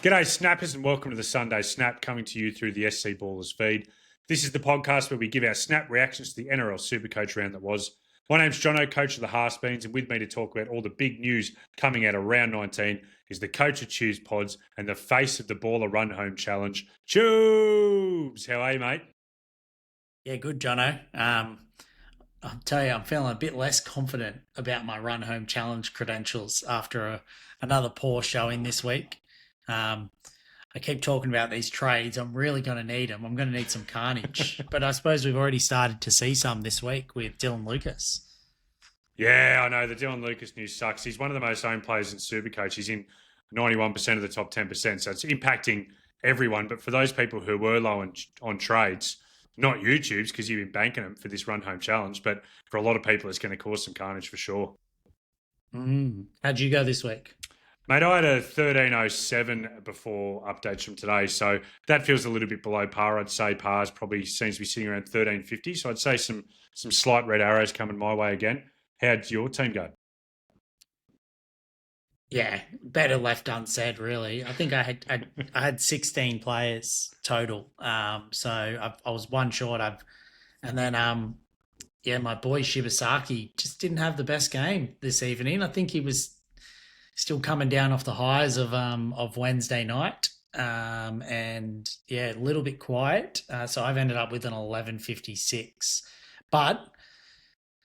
G'day, Snappers, and welcome to the Sunday Snap, coming to you through the SC Ballers feed. This is the podcast where we give our snap reactions to the NRL SuperCoach round that was. My name's Jono, coach of the Half-Beans, and with me to talk about all the big news coming out of round 19 is the coach of Choose Pods and the face of the Baller Run Home Challenge, Tubes. How are you, mate? Yeah, good, Jono. I'll tell you, I'm feeling a bit less confident about my Run Home Challenge credentials after another poor showing this week. I keep talking about these trades. I'm really going to need them. I'm going to need some carnage. But I suppose we've already started to see some this week with Dylan Lucas. Yeah, I know. The Dylan Lucas news sucks. He's one of the most owned players in SuperCoach. He's in 91% of the top 10%. So it's impacting everyone. But for those people who were low on trades, not YouTubes, because you've been banking them for this Run Home Challenge, but for a lot of people, it's going to cause some carnage for sure. How'd you go this week? Mate, I had a 13.07 before updates from today, so that feels a little bit below par. I'd say par's probably seems to be sitting around 13.50, so I'd say some slight red arrows coming my way again. How'd your team go? Yeah, better left unsaid, really. I think I had 16 players total, so I was one short. And then my boy Shibasaki just didn't have the best game this evening. I think he was still coming down off the highs of Wednesday night, and a little bit quiet. So I've ended up with an 11.56. But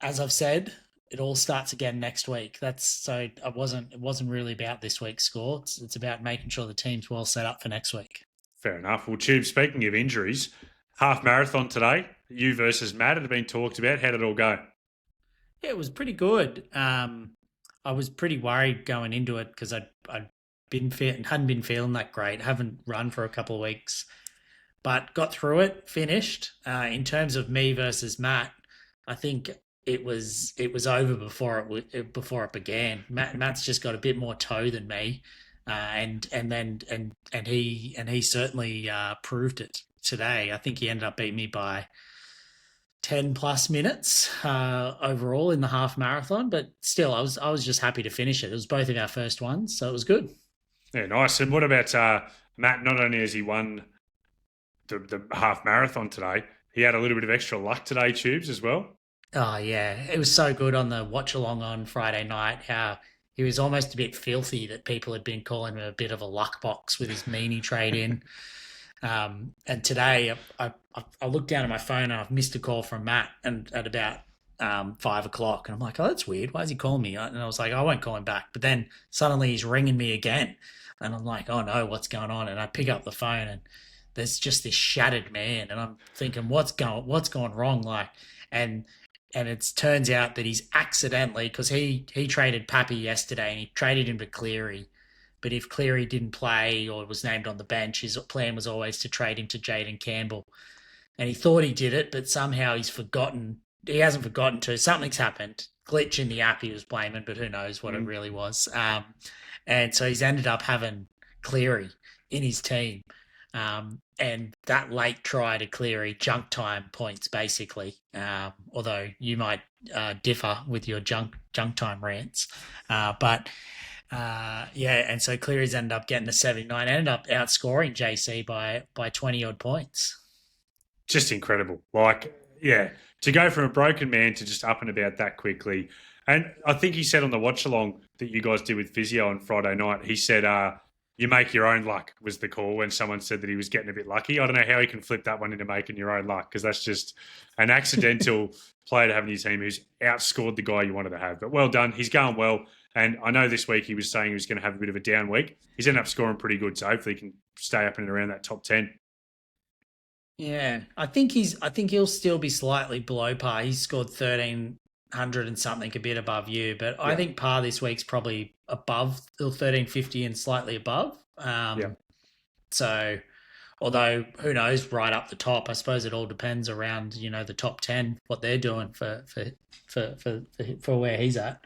as I've said, it all starts again next week. It wasn't really about this week's score. It's about making sure the team's well set up for next week. Fair enough. Well, Tube, speaking of injuries, half marathon today, you versus Matt, it had been talked about. How did it all go? Yeah, it was pretty good. I was pretty worried going into it because hadn't been feeling that great. Haven't run for a couple of weeks, but got through it, finished. In terms of me versus Matt, I think it was over before it began. Matt's just got a bit more toe than me, and he certainly proved it today. I think he ended up beating me by 10 plus minutes overall in the half marathon, but still I was just happy to finish it. It was both of our first ones, so it was good. Yeah, nice. And what about Matt? Not only has he won the half marathon today, he had a little bit of extra luck today, Tubes, as well. Oh yeah, it was so good on the watch along on Friday night, how he was almost a bit filthy that people had been calling him a bit of a luck box with his meanie trade in. And today I looked down at my phone and I've missed a call from Matt and at about 5 o'clock, and I'm like, oh, that's weird. Why is he calling me? And I was like, I won't call him back. But then suddenly he's ringing me again, and I'm like, oh no, what's going on? And I pick up the phone and there's just this shattered man, and I'm thinking, what's going wrong? Like, and it turns out that he's accidentally, because he traded Pappy yesterday and he traded him to Cleary. But if Cleary didn't play or was named on the bench, his plan was always to trade him to Jaden Campbell. And he thought he did it, but somehow he's forgotten. He hasn't forgotten to. Something's happened. Glitch in the app he was blaming, but who knows what it really was. And so he's ended up having Cleary in his team. And that late try to Cleary, junk time points, basically. Although you might differ with your junk time rants. And so Cleary's ended up getting the 79, ended up outscoring JC by 20 odd points. Just incredible. To go from a broken man to just up and about that quickly. And I think he said on the watch along that you guys did with Physio on Friday night, he said, you make your own luck was the call when someone said that he was getting a bit lucky. I don't know how he can flip that one into making your own luck, because that's just an accidental player to have in your team who's outscored the guy you wanted to have. But well done. He's going well. And I know this week he was saying he was going to have a bit of a down week. He's ended up scoring pretty good, so hopefully he can stay up and around that top 10. Yeah, I think he'll still be slightly below par. He's scored 1,300 and something, a bit above you, but I think par this week's probably above 1,350 and slightly above. So, although who knows, right up the top, I suppose it all depends around the top 10, what they're doing for where he's at.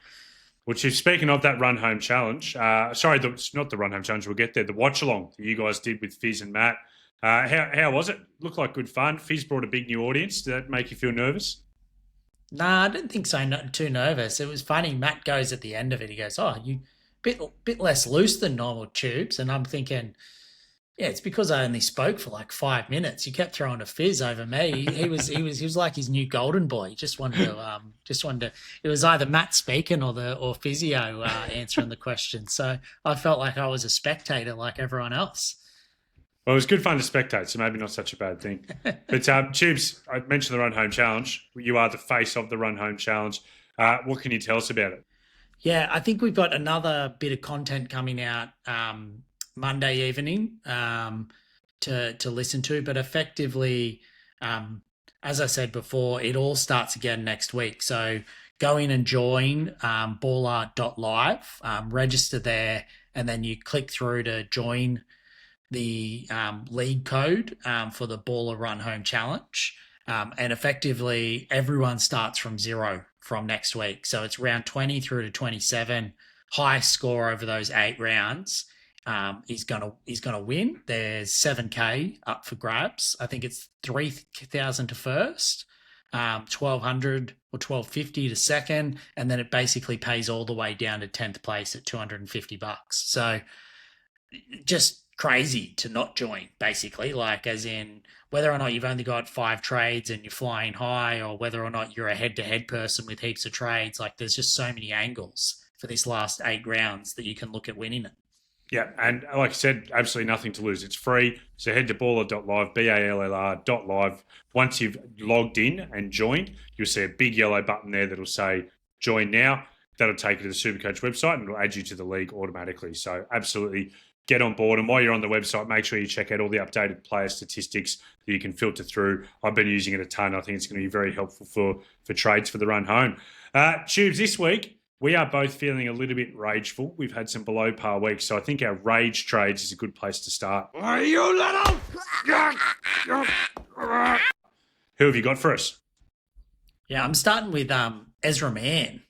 Which is, speaking of that Run Home Challenge, not the Run Home Challenge, we'll get there, the watch along that you guys did with Fizz and Matt. How was it? Looked like good fun. Fizz brought a big new audience. Did that make you feel nervous? Nah, I didn't think so. Not too nervous. It was funny. Matt goes at the end of it. He goes, "Oh, you bit less loose than normal, Tubes." And I'm thinking, Yeah, it's because I only spoke for like 5 minutes. You kept throwing a fizz over me. He was like his new golden boy. He just wanted to. It was either Matt speaking or physio answering the question. So I felt like I was a spectator like everyone else. Well, it was good fun to spectate, so maybe not such a bad thing. But Tubes, I mentioned the Run Home Challenge. You are the face of the Run Home Challenge. What can you tell us about it? Yeah, I think we've got another bit of content coming out Monday evening to listen to, but effectively, as I said before, it all starts again next week. So go in and join baller.live, register there, and then you click through to join the league code for the Baller Run Home Challenge. And effectively, everyone starts from zero from next week. So it's round 20 through to 27. Highest score over those 8 rounds is gonna win. There's 7K up for grabs. I think it's 3,000 to first, 1,200 or 1,250 to second, and then it basically pays all the way down to 10th place at $250. So just crazy to not join, basically, like as in whether or not you've only got 5 trades and you're flying high, or whether or not you're a head-to-head person with heaps of trades. Like there's just so many angles for this last 8 rounds that you can look at winning it. Yeah, and like I said, absolutely nothing to lose. It's free. So head to baller.live, BALLR.live. Once you've logged in and joined, you'll see a big yellow button there that'll say join now. That'll take you to the SuperCoach website and it'll add you to the league automatically. So absolutely get on board. And while you're on the website, make sure you check out all the updated player statistics that you can filter through. I've been using it a ton. I think it's going to be very helpful for trades for the run home. Tubes, this week, we are both feeling a little bit rageful. We've had some below par weeks, so I think our rage trades is a good place to start. Are you little? Who have you got for us? Yeah, I'm starting with Ezra Mam.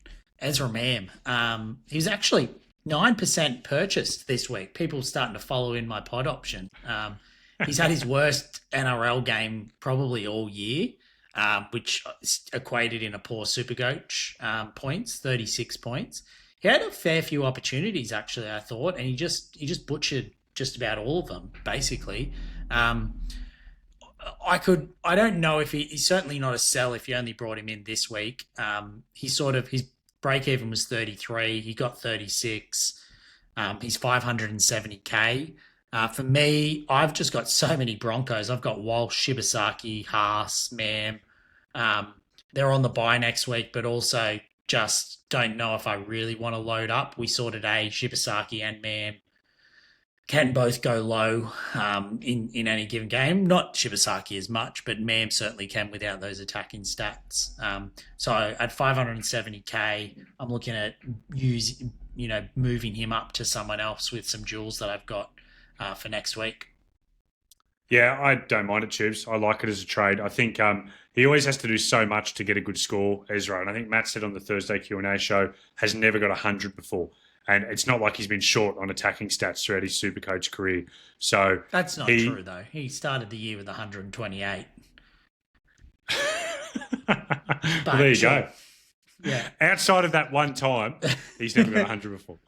He was actually 9% purchased this week. People starting to follow in my pod option. He's had his worst NRL game probably all year, which equated in a poor SuperCoach points, 36 points. He had a fair few opportunities, actually, I thought, and he just butchered just about all of them, basically. I don't know if he's certainly not a sell if you only brought him in this week. His break even was 33. He got 36. He's 570K. For me, I've just got so many Broncos. I've got Walsh, Shibasaki, Haas, Mam. They're on the bye next week, but also just don't know if I really want to load up. We saw today Shibasaki and Mam can both go low in any given game. Not Shibasaki as much, but Mam certainly can without those attacking stats. So at 570K, I'm looking at moving him up to someone else with some jewels that I've got for next week. Yeah, I don't mind it, Tubes. I like it as a trade. I think he always has to do so much to get a good score, Ezra. And I think Matt said on the Thursday Q&A show, has never got 100 before. And it's not like he's been short on attacking stats throughout his SuperCoach career. So that's not true, though. He started the year with 128. Well, there you go. Yeah. Outside of that one time, he's never got 100 before.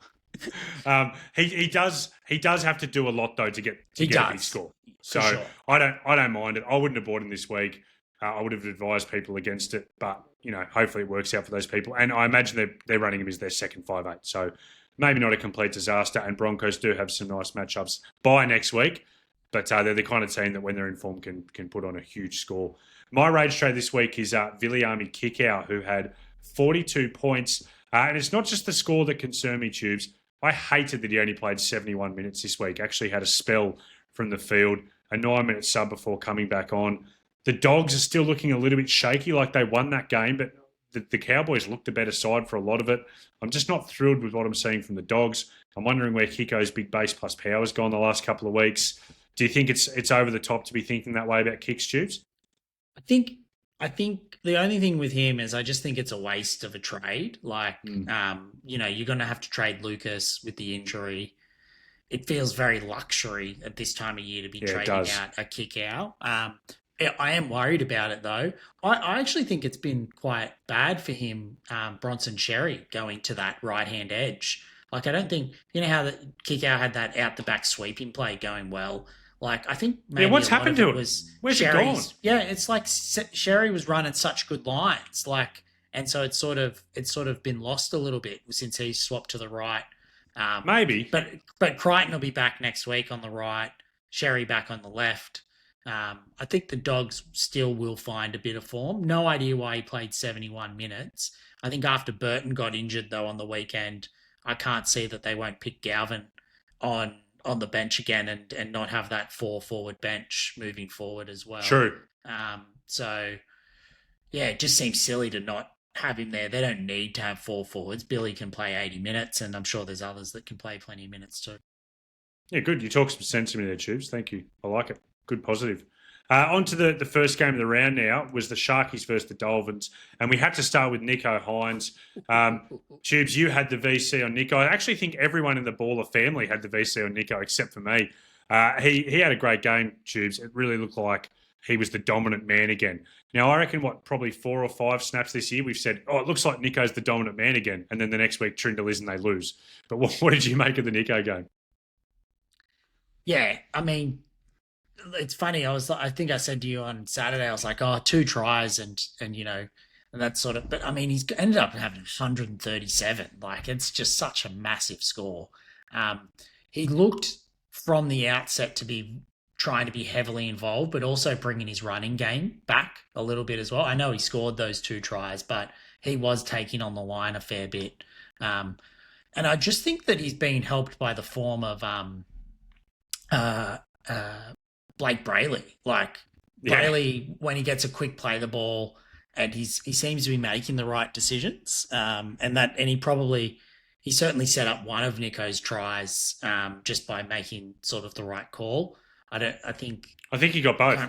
He does have to do a lot though to get a big score. So sure. I don't mind it. I wouldn't have bought him this week. I would have advised people against it, but hopefully it works out for those people. And I imagine they're running him as their second 5'8". So maybe not a complete disaster. And Broncos do have some nice matchups by next week, but they're the kind of team that when they're in form can put on a huge score. My rage trade this week is Viliami Kikau, who had 42 points. And it's not just the score that concerned me, Tubes. I hated that he only played 71 minutes this week. Actually had a spell from the field, a 9-minute sub before coming back on. The Dogs are still looking a little bit shaky, like they won that game, but the Cowboys looked the better side for a lot of it. I'm just not thrilled with what I'm seeing from the Dogs. I'm wondering where Kiko's big base plus power has gone the last couple of weeks. Do you think it's over the top to be thinking that way about Kicks, Tubes? I think the only thing with him is I just think it's a waste of a trade. Like, you're going to have to trade Lucas with the injury. It feels very luxury at this time of year to be trading out a kick out. I am worried about it, though. I actually think it's been quite bad for him, Bronson Xerri, going to that right-hand edge. Like, I don't think, how the kick out had that out-the-back sweeping play going well. Like I think Yeah, maybe what's a lot happened of to it it? was Where's it gone? Sherry's. Yeah, it's like Sherry was running such good lines, like, and so it's sort of been lost a little bit since he's swapped to the right. Um, Maybe. but Crichton will be back next week on the right. Sherry back on the left. I think the Dogs still will find a bit of form. No idea why he played 71 minutes. I think after Burton got injured though on the weekend, I can't see that they won't pick Galvin on the bench again and not have that 4 forward bench moving forward as well. True. So yeah, it just seems silly to not have him there. They don't need to have 4 forwards. Billy can play 80 minutes, and I'm sure there's others that can play plenty of minutes too. Yeah, good. You talk some sense to me there, Tubes. Thank you. I like it. Good, positive. On to the first game of the round now was the Sharkies versus the Dolphins. And we had to start with Nico Hines. Tubes, you had the VC on Nico. I actually think everyone in the Baller family had the VC on Nico except for me. He had a great game, Tubes. It really looked like he was the dominant man again. Now, I reckon, probably 4 or 5 snaps this year, we've said, it looks like Nico's the dominant man again. And then the next week, Trindle is and they lose. But what did you make of the Nico game? Yeah, I mean, it's funny. I think I said to you on Saturday, I was like, 2 tries and that sort of. But I mean, he's ended up having 137. Like, it's just such a massive score. He looked from the outset to be trying to be heavily involved, but also bringing his running game back a little bit as well. I know he scored those 2 tries, but he was taking on the line a fair bit. And I just think that he's been helped by the form of Blake Brayley. Like Brayley, when he gets a quick play the ball, and he seems to be making the right decisions. He certainly set up one of Nico's tries just by making sort of the right call. I think he got both.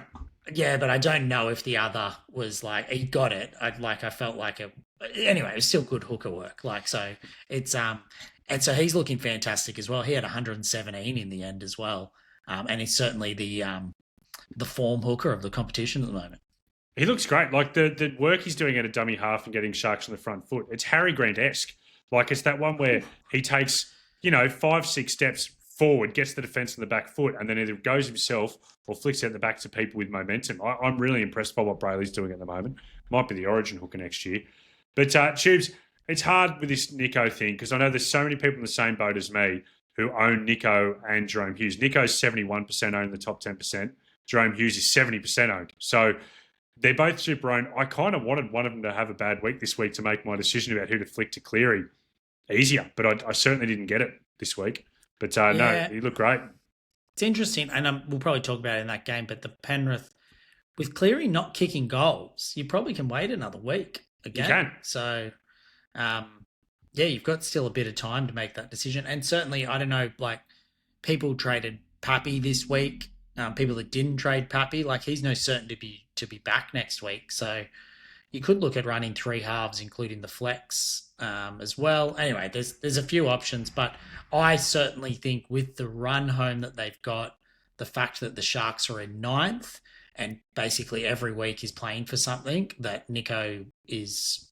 Yeah, but I don't know if the other was like he got it. I felt like it. Anyway, it was still good hooker work. Like so, it's and so he's looking fantastic as well. He had 117 in the end as well, and he's certainly the form hooker of the competition at the moment. He looks great. Like the work he's doing at a dummy half and getting Sharks on the front foot. It's Harry Grant-esque. Like it's that one where he takes 5-6 steps forward, gets the defence on the back foot, and then either goes himself or flicks out the back to people with momentum. I'm really impressed by what Brayley's doing at the moment. Might be the origin hooker next year. But Tubes, it's hard with this Nico thing because I know there's so many people in the same boat as me who own Nico and Jerome Hughes. Nico's 71% owned in the top 10%. Jerome Hughes is 70% owned. So they're both super owned. I kind of wanted one of them to have a bad week this week to make my decision about who to flick to Cleary easier, but I certainly didn't get it this week. But no, he looked great. It's interesting, and we'll probably talk about it in that game, but the Penrith, with Cleary not kicking goals, you probably can wait another week again. You can. So, you've got still a bit of time to make that decision. And certainly, I don't know, like, people traded Pappy this week, people that didn't trade Pappy, like, he's no certain to be back next week. So, you could look at running 3 halves, including the flex as well. Anyway, there's a few options, but I certainly think with the run home that they've got, the fact that the Sharks are in 9th and basically every week is playing for something, that Nico is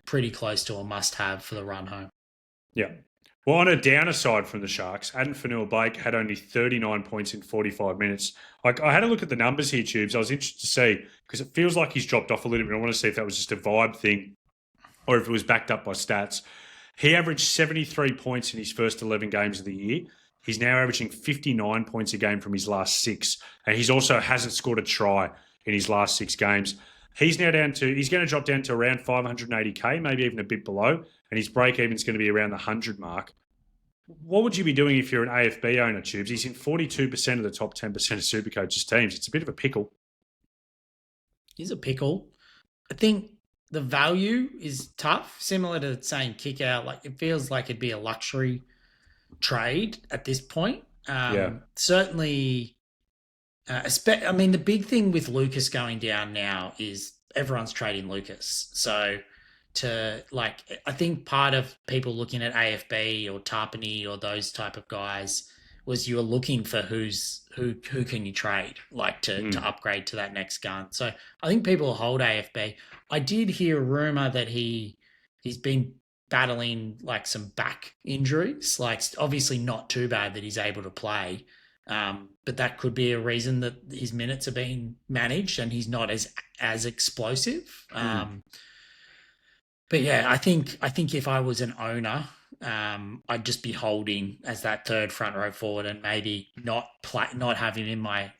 pretty close to a must-have for the run home. Yeah. Well, on a downer side from the Sharks, Adam Fanua-Blake had only 39 points in 45 minutes. I had a look at the numbers here, Tubes. I was interested to see because it feels like he's dropped off a little bit. I want to see if that was just a vibe thing or if it was backed up by stats. He averaged 73 points in his first 11 games of the year. He's now averaging 59 points a game from his last 6. And he's also hasn't scored a try in his last 6 games. He's going to drop down to around 580K, maybe even a bit below. And his break-even is going to be around the 100 mark. What would you be doing if you're an AFB owner, Tubes? He's in 42% of the top 10% of SuperCoach's teams. It's a bit of a pickle. He's a pickle. I think the value is tough, similar to saying kick out. Like, it feels like it'd be a luxury trade at this point. Certainly, I mean, the big thing with Lucas going down now is everyone's trading Lucas. So I think part of people looking at AFB or Tarpany or those type of guys was you were looking for who can you trade, like to upgrade to that next gun. So I think people will hold AFB. I did hear a rumor that he's been battling like some back injuries, like obviously not too bad that he's able to play. But that could be a reason that his minutes are being managed and he's not as explosive. But yeah, I think if I was an owner, I'd just be holding as that third front row forward and maybe not have him in my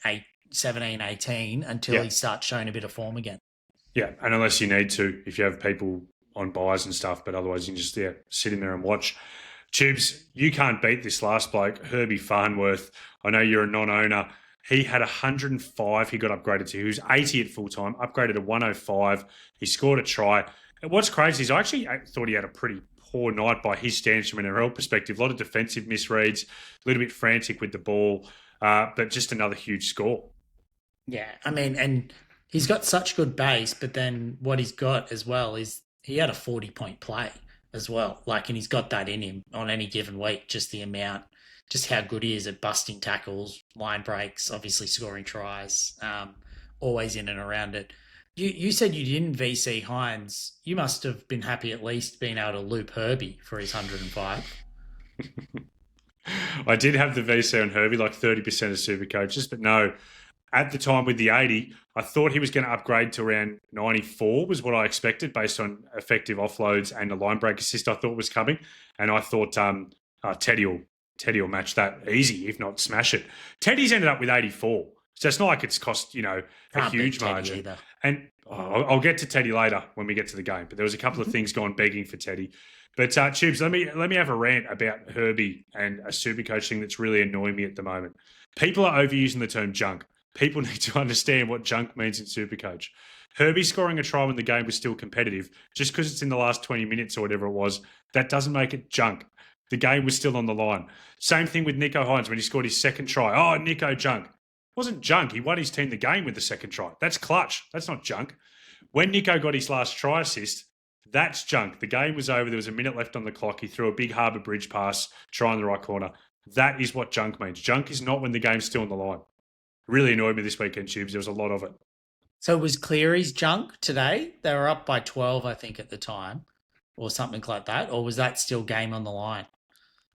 17, 18 until he starts showing a bit of form again. Yeah, and unless you need to, if you have people on buys and stuff, but otherwise you can just sit in there and watch. Tubes, you can't beat this last bloke, Herbie Farnworth. I know you're a non-owner. He had 105 he got upgraded to. He was 80 at full-time, upgraded to 105. He scored a try. And what's crazy is I thought he had a pretty poor night by his standards from an NRL perspective. A lot of defensive misreads, a little bit frantic with the ball, but just another huge score. Yeah, I mean, and he's got such good base, but then what he's got as well is he had a 40-point play as well. And he's got that in him on any given week, just the amount, just how good he is at busting tackles, line breaks, obviously scoring tries, always in and around it. You said you didn't VC Hines. You must have been happy at least being able to loop Herbie for his 105. I did have the VC on Herbie, like 30% of super coaches, but no. At the time with the 80, I thought he was going to upgrade to around 94 was what I expected based on effective offloads and the line break assist I thought was coming. And I thought Teddy will match that easy, if not smash it. Teddy's ended up with 84. So it's not like it's cost, a huge margin. Either. And I'll get to Teddy later when we get to the game. But there was a couple of things gone begging for Teddy. But Tubes, let me have a rant about Herbie and a super coach thing that's really annoying me at the moment. People are overusing the term junk. People need to understand what junk means in Supercoach. Herbie scoring a try when the game was still competitive, just because it's in the last 20 minutes or whatever it was, that doesn't make it junk. The game was still on the line. Same thing with Nicho Hynes when he scored his second try. Oh, Nicho junk. It wasn't junk. He won his team the game with the second try. That's clutch. That's not junk. When Nicho got his last try assist, that's junk. The game was over. There was a minute left on the clock. He threw a big Harbour Bridge pass, try in the right corner. That is what junk means. Junk is not when the game's still on the line. Really annoyed me this weekend, Tubes. There was a lot of it. So was Cleary's junk today? They were up by 12, I think, at the time, or something like that. Or was that still game on the line?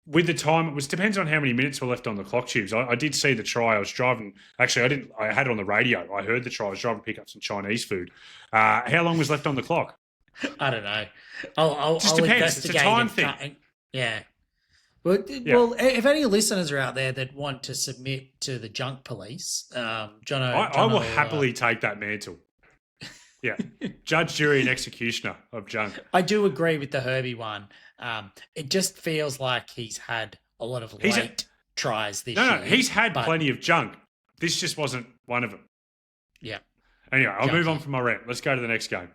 With the time, it depends on how many minutes were left on the clock, Tubes. I did see the try. I was driving. Actually, I had it on the radio. I heard the try. I was driving to pick up some Chinese food. How long was left on the clock? I don't know. I'll just depends. It's a time thing. Yeah. Well, if any listeners are out there that want to submit to the junk police, Jono, I will happily take that mantle. Yeah, judge, jury, and executioner of junk. I do agree with the Herbie one. It just feels like he's had a lot of late tries this year. No, he's had plenty of junk. This just wasn't one of them. Yeah. Anyway, I'll move on from my rant. Let's go to the next game.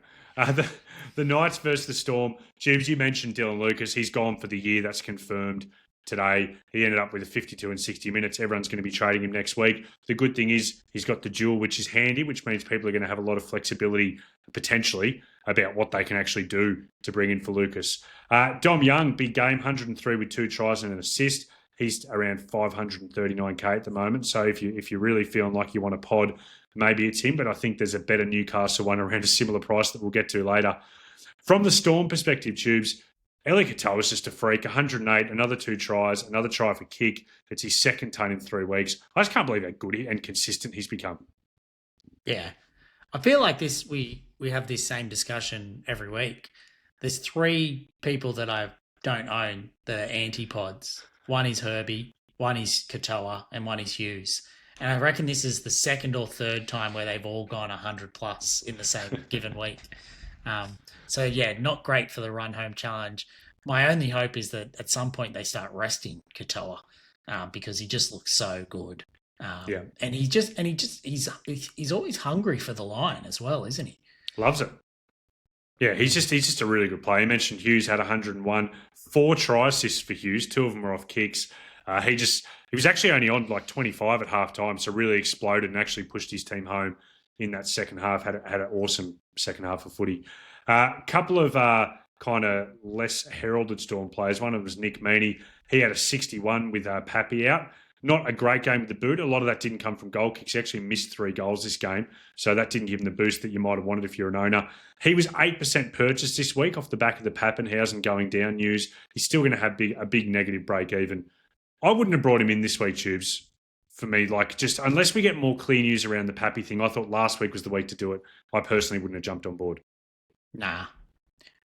The Knights versus the Storm. Jubes, you mentioned Dylan Lucas. He's gone for the year. That's confirmed today. He ended up with a 52 and 60 minutes. Everyone's going to be trading him next week. The good thing is he's got the dual, which is handy, which means people are going to have a lot of flexibility potentially about what they can actually do to bring in for Lucas. Dom Young, big game, 103 with 2 tries and an assist. He's around 539K at the moment. So if you're really feeling like you want a pod, maybe it's him, but I think there's a better Newcastle one around a similar price that we'll get to later. From the Storm perspective, Tubes, Eli Katoa is just a freak. 108, another 2 tries, another try for kick. It's his second ton in 3 weeks. I just can't believe how good and consistent he's become. Yeah. I feel like we have this same discussion every week. There's 3 people that I don't own that are antipods. One is Herbie, one is Katoa, and one is Hughes. And I reckon this is the second or third time where they've all gone 100 plus in the same given week. So yeah, not great for the run home challenge. My only hope is that at some point they start resting Katoa because he just looks so good. And he's always hungry for the line as well, isn't he? Loves it. Yeah, he's just a really good player. You mentioned Hughes had 101, 4 try assists for Hughes. 2 of them were off kicks. He was actually only on like 25 at half time, so really exploded and actually pushed his team home in that second half. Had an awesome second half of footy. Couple of kind of less heralded Storm players. One of them was Nick Meaney. He had a 61 with Pappy out. Not a great game with the boot. A lot of that didn't come from goal kicks. He actually missed 3 goals this game, so that didn't give him the boost that you might have wanted if you're an owner. He was 8% purchased this week off the back of the Pappenhausen going down news. He's still going to have a big negative break even. I wouldn't have brought him in this week, Tubes, for me. Like, just unless we get more clear news around the Pappy thing, I thought last week was the week to do it. I personally wouldn't have jumped on board. Nah.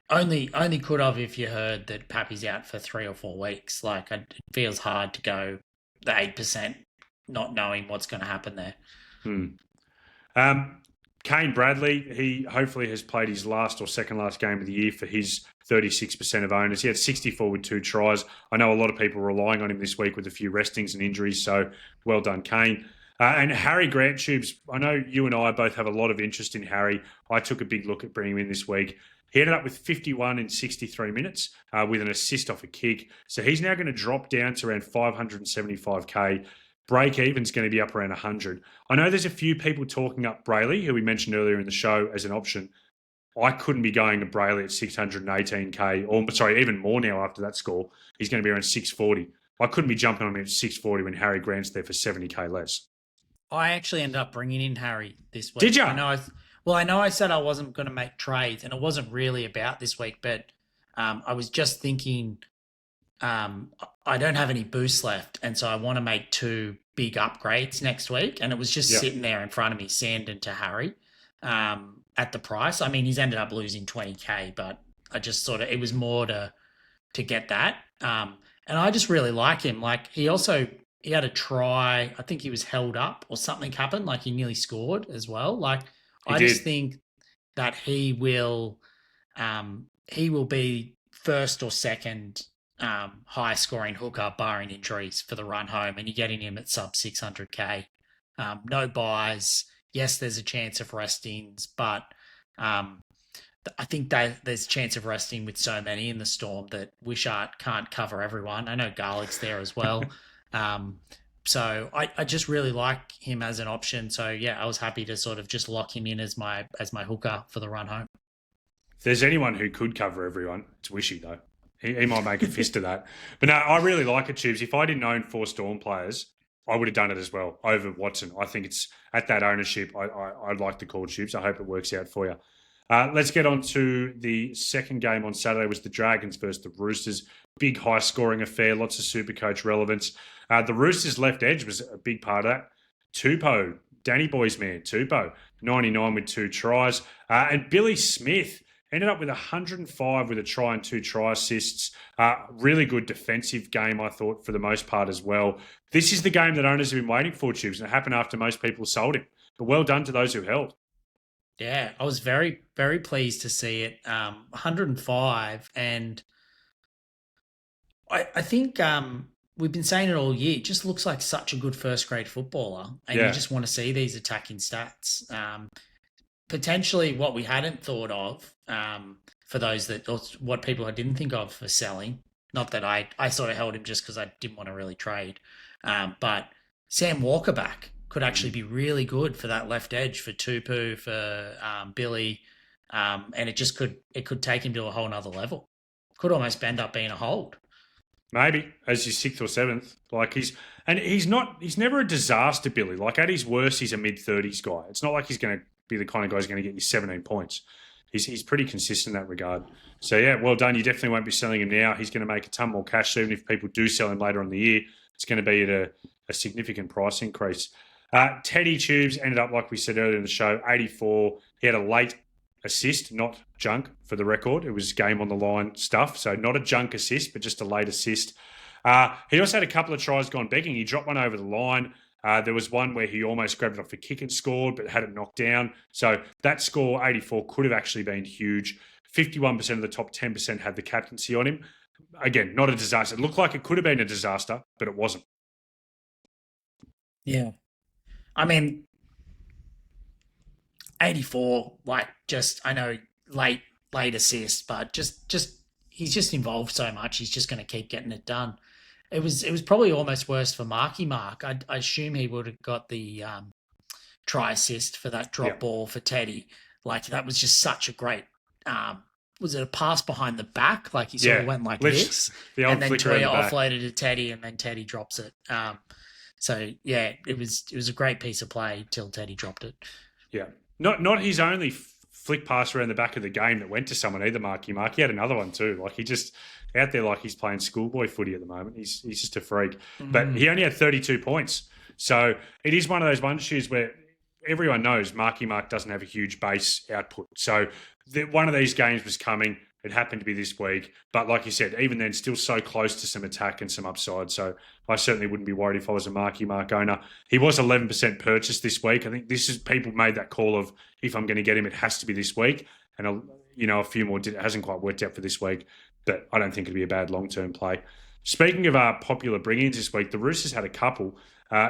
Only could have if you heard that Pappy's out for 3 or 4 weeks. Like, it feels hard to go the 8% not knowing what's going to happen there. Kane Bradley, he hopefully has played his last or second last game of the year for his 36% of owners. He had 64 with 2 tries. I know a lot of people are relying on him this week with a few restings and injuries, so well done, Kane. And Harry Grant Tubes, I know you and I both have a lot of interest in Harry. I took a big look at bringing him in this week. He ended up with 51 in 63 minutes with an assist off a kick. So he's now going to drop down to around 575K. Break even's going to be up around 100. I know there's a few people talking up Brayley, who we mentioned earlier in the show, as an option. I couldn't be going to Brayley at 618K, or sorry, even more now after that score. He's going to be around 640. I couldn't be jumping on him at 640 when Harry Grant's there for 70K less. I actually ended up bringing in Harry this week. Did you? I know I said I wasn't going to make trades, and it wasn't really about this week, but I was just thinking I don't have any boosts left, and so I want to make 2 big upgrades next week, and it was just sitting there in front of me, Sandon to Harry, at the price. I mean, he's ended up losing 20K, but I just sort of, it was more to get that. And I just really like him. Like, he had a try. I think he was held up or something happened. Like, he nearly scored as well. Like, I just think that he will be first or second high scoring hooker barring injuries for the run home, and you're getting him at sub 600K. No buys. Yes, there's a chance of restings, but I think there's a chance of resting with so many in the Storm that Wishart can't cover everyone. I know Garlick's there as well. So I just really like him as an option. So yeah, I was happy to sort of just lock him in as my hooker for the run home. If there's anyone who could cover everyone, it's Wishy though. He might make a fist of that. But no, I really like it, Tubes. If I didn't own 4 Storm players, I would have done it as well over Watson. I think it's at that ownership. I'd like the call, Tubes. I hope it works out for you. Let's get on to the second game on Saturday. Was the Dragons versus the Roosters. Big high-scoring affair, lots of SuperCoach relevance. The Roosters' left edge was a big part of that. Tupou, Danny Boy's man, Tupou, 99 with 2 tries. And Billy Smith ended up with 105 with a try and 2 try assists. Really good defensive game, I thought, for the most part as well. This is the game that owners have been waiting for, Tubes, and it happened after most people sold him. But well done to those who held. Yeah, I was very, very pleased to see it. 105, and I think we've been saying it all year. It just looks like such a good first-grade footballer, and you just want to see these attacking stats. Potentially what we hadn't thought of for those that, or what people I didn't think of for selling. Not that I sort of held him just because I didn't want to really trade. But Sam Walker back could actually be really good for that left edge for Tupou, for Billy. And it could take him to a whole nother level. Could almost end up being a hold. Maybe as your 6th or 7th. Like he's never a disaster, Billy. Like at his worst, he's a mid-30s guy. It's not like he's going to be the kind of guy who's going to get you 17 points. He's pretty consistent in that regard. So, yeah, well done. You definitely won't be selling him now. He's going to make a ton more cash soon. If people do sell him later on in the year, it's going to be at a significant price increase. Teddy Tubes ended up, like we said earlier in the show, 84. He had a late assist, not junk, for the record. It was game on the line stuff. So not a junk assist, but just a late assist. He also had a couple of tries gone begging. He dropped one over the line. There was one where he almost grabbed it off a kick and scored, but had it knocked down. So that score, 84, could have actually been huge. 51% of the top 10% had the captaincy on him. Again, not a disaster. It looked like it could have been a disaster, but it wasn't. Yeah. I mean, 84, like, just, I know, late assist, but just he's just involved so much. He's just going to keep getting it done. It was probably almost worse for Marky Mark. I assume he would have got the try assist for that drop ball for Teddy. Like, that was just such a great. Was it a pass behind the back? Like, he sort of went like this, and then Toya offloaded to Teddy, and then Teddy drops it. So yeah, it was a great piece of play till Teddy dropped it. Yeah, not his only flick pass around the back of the game that went to someone either. Marky Mark, he had another one too. Like, he just out there like he's playing schoolboy footy at the moment. He's just a freak. Mm-hmm. But he only had 32 points. So it is one of those ones, Shoes, where everyone knows Marky Mark doesn't have a huge base output. So one of these games was coming. It happened to be this week. But like you said, even then, still so close to some attack and some upside. So I certainly wouldn't be worried if I was a Marky Mark owner. He was 11% purchased this week. I think people made that call of, if I'm going to get him, it has to be this week. And, a few more it hasn't quite worked out for this week. But I don't think it'd be a bad long-term play. Speaking of popular bring-ins this week, the Roosters had a couple.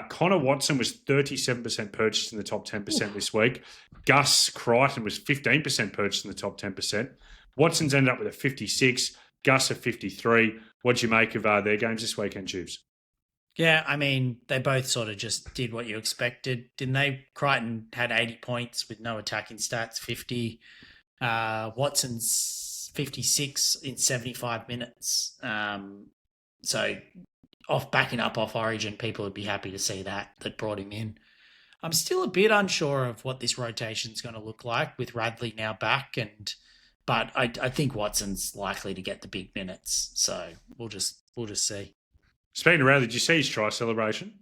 Connor Watson was 37% purchased in the top 10% this week. Gus Crichton was 15% purchased in the top 10%. Watson's ended up with a 56, Gus a 53. What'd you make of their games this weekend, Tubes? Yeah, I mean, they both sort of just did what you expected, didn't they? Crichton had 80 points with no attacking stats, 50. Watson's 56 in 75 minutes. So backing up off Origin, people would be happy to see that brought him in. I'm still a bit unsure of what this rotation is going to look like with Radley now back, but I think Watson's likely to get the big minutes. So we'll just see. Speaking of Radley, did you see his try celebration?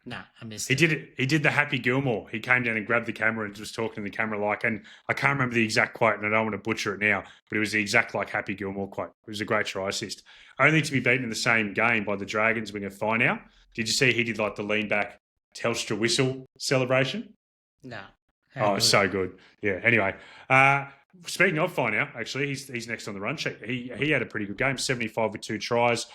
Nah, I missed it. He did the Happy Gilmore. He came down and grabbed the camera and was talking to the camera and I can't remember the exact quote and I don't want to butcher it now, but it was the exact Happy Gilmore quote. It was a great try assist. Only to be beaten in the same game by the Dragons winger Finau. Did you see he did the lean back Telstra whistle celebration? No. Good. So good. Yeah. Anyway, speaking of Finau, actually, he's next on the run sheet. He had a pretty good game, 75 with 2 tries.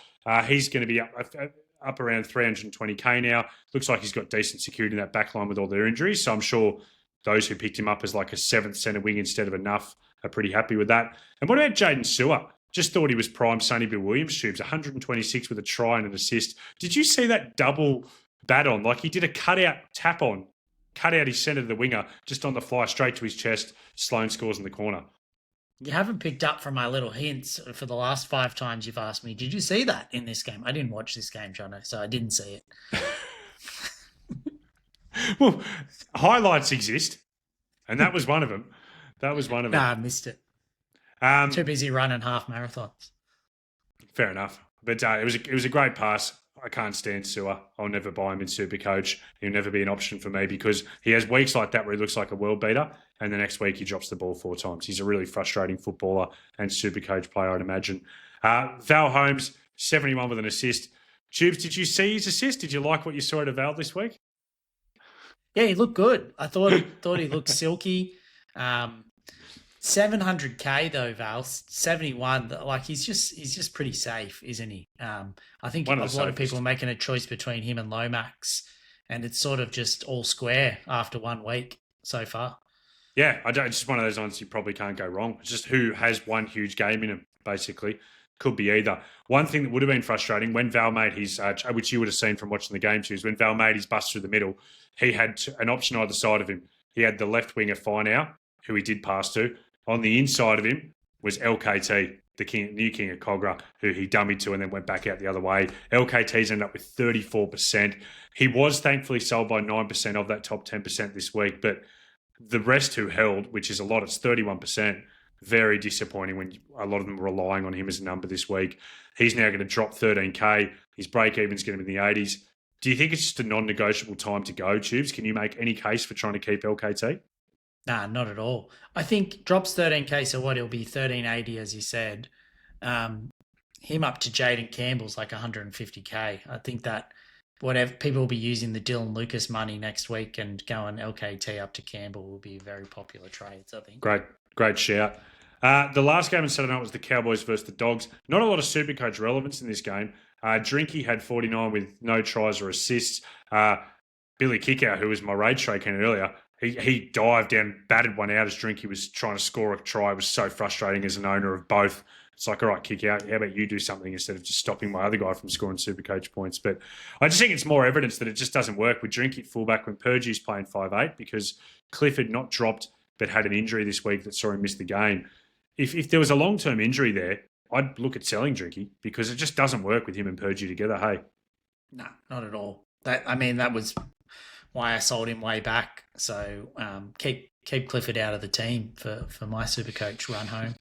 He's going to be up around 320k now. Looks like he's got decent security in that back line with all their injuries. So I'm sure those who picked him up as a 7th centre wing instead of enough are pretty happy with that. And what about Jaden Sewer? Just thought he was prime Sonny Bill Williams tubes, 126 with a try and an assist. Did you see that double bat on? He did a cutout tap on, cut out his centre to the winger, just on the fly straight to his chest. Sloane scores in the corner. You haven't picked up from my little hints for the last 5 times you've asked me. Did you see that in this game? I didn't watch this game, Jono, so I didn't see it. Well, highlights exist, and that was one of them. Nah, I missed it. Too busy running half marathons. Fair enough. But it was a great pass. I can't stand Sewer. I'll never buy him in SuperCoach. He'll never be an option for me because he has weeks like that where he looks like a world beater and the next week he drops the ball 4 times. He's a really frustrating footballer and SuperCoach player, I'd imagine. Val Holmes, 71 with an assist. Tubes, did you see his assist? Did you like what you saw at Val this week? Yeah, he looked good. I thought he looked silky. 700k though, Val. 71. He's just pretty safe, isn't he? I think a lot of people are making a choice between him and Lomax, and it's sort of just all square after 1 week so far. Yeah, it's just one of those ones you probably can't go wrong. It's just who has one huge game in him, basically. Could be either. One thing that would have been frustrating when Val made his, which you would have seen from watching the game too, is when Val made his bust through the middle, he had an option either side of him. He had the left winger Finau, who he did pass to. On the inside of him was LKT, the new king of Cogra, who he dummied to and then went back out the other way. LKT's ended up with 34%. He was thankfully sold by 9% of that top 10% this week, but the rest who held, which is a lot, it's 31%, very disappointing when a lot of them were relying on him as a number this week. He's now going to drop 13k. His break-even's going to be in the 80s. Do you think it's just a non-negotiable time to go, Tubes? Can you make any case for trying to keep LKT? Nah, not at all. I think drops 13k, so what, it'll be 1380 as you said. Him up to Jaden Campbell's 150k. I think that whatever people will be using the Dylan Lucas money next week and going LKT up to Campbell will be very popular trades, I think. Great shout. The last game on Saturday night was the Cowboys versus the Dogs. Not a lot of SuperCoach relevance in this game. Drinky had 49 with no tries or assists. Billy Kickout, who was my raid tray candidate earlier, he dived down, batted one out as Drinky was trying to score a try. It was so frustrating as an owner of both. It's all right, kick out. How about you do something instead of just stopping my other guy from scoring SuperCoach points? But I just think it's more evidence that it just doesn't work with Drinky at fullback when Purdue's playing 5'8", because Clifford not dropped but had an injury this week that saw him miss the game. If there was a long-term injury there, I'd look at selling Drinky because it just doesn't work with him and Purdue together, hey? No, not at all. That was why I sold him way back. So keep Clifford out of the team for my SuperCoach run home.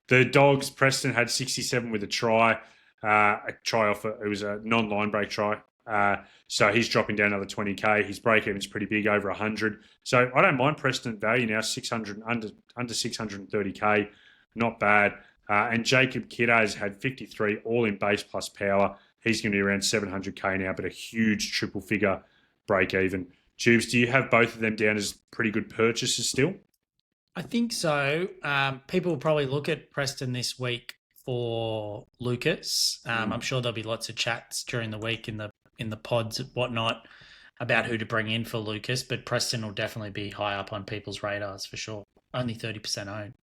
The Dogs, Preston had 67 with a try off. It was a non-line break try. So he's dropping down another 20K. His break-even's pretty big, over 100. So I don't mind Preston at value now, 600 under 630K. Not bad. And Jacob Kiddo's had 53, all in base plus power. He's going to be around 700K now, but a huge triple figure break even. Tubes, do you have both of them down as pretty good purchases still? I think so. People will probably look at Preston this week for Lucas. I'm sure there'll be lots of chats during the week in the pods and whatnot about who to bring in for Lucas, but Preston will definitely be high up on people's radars for sure. Only 30% owned.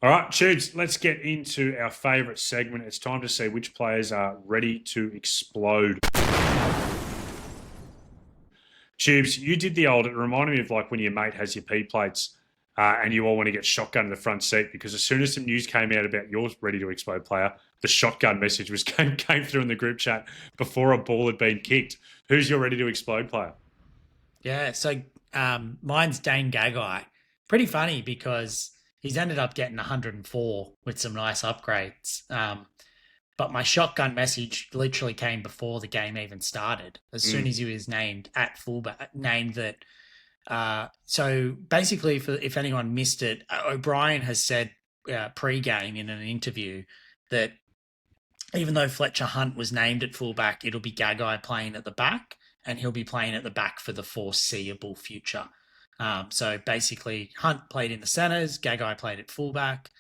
All right, Tubes, let's get into our favourite segment. It's time to see which players are ready to explode. Tubes, you did the old, it reminded me of like when your mate has your P plates and you all want to get shotgun in the front seat, because as soon as some news came out about your ready to explode player, the shotgun message came through in the group chat before a ball had been kicked. Who's your ready to explode player? Yeah, so mine's Dane Gagai. Pretty funny because he's ended up getting 104 with some nice upgrades. But my shotgun message literally came before the game even started. As soon as he was named at fullback, named that. So basically, if anyone missed it, O'Brien has said pre-game in an interview that even though Fletcher Hunt was named at fullback, it'll be Gagai playing at the back, and he'll be playing at the back for the foreseeable future. So basically, Hunt played in the centres, Gagai played at fullback.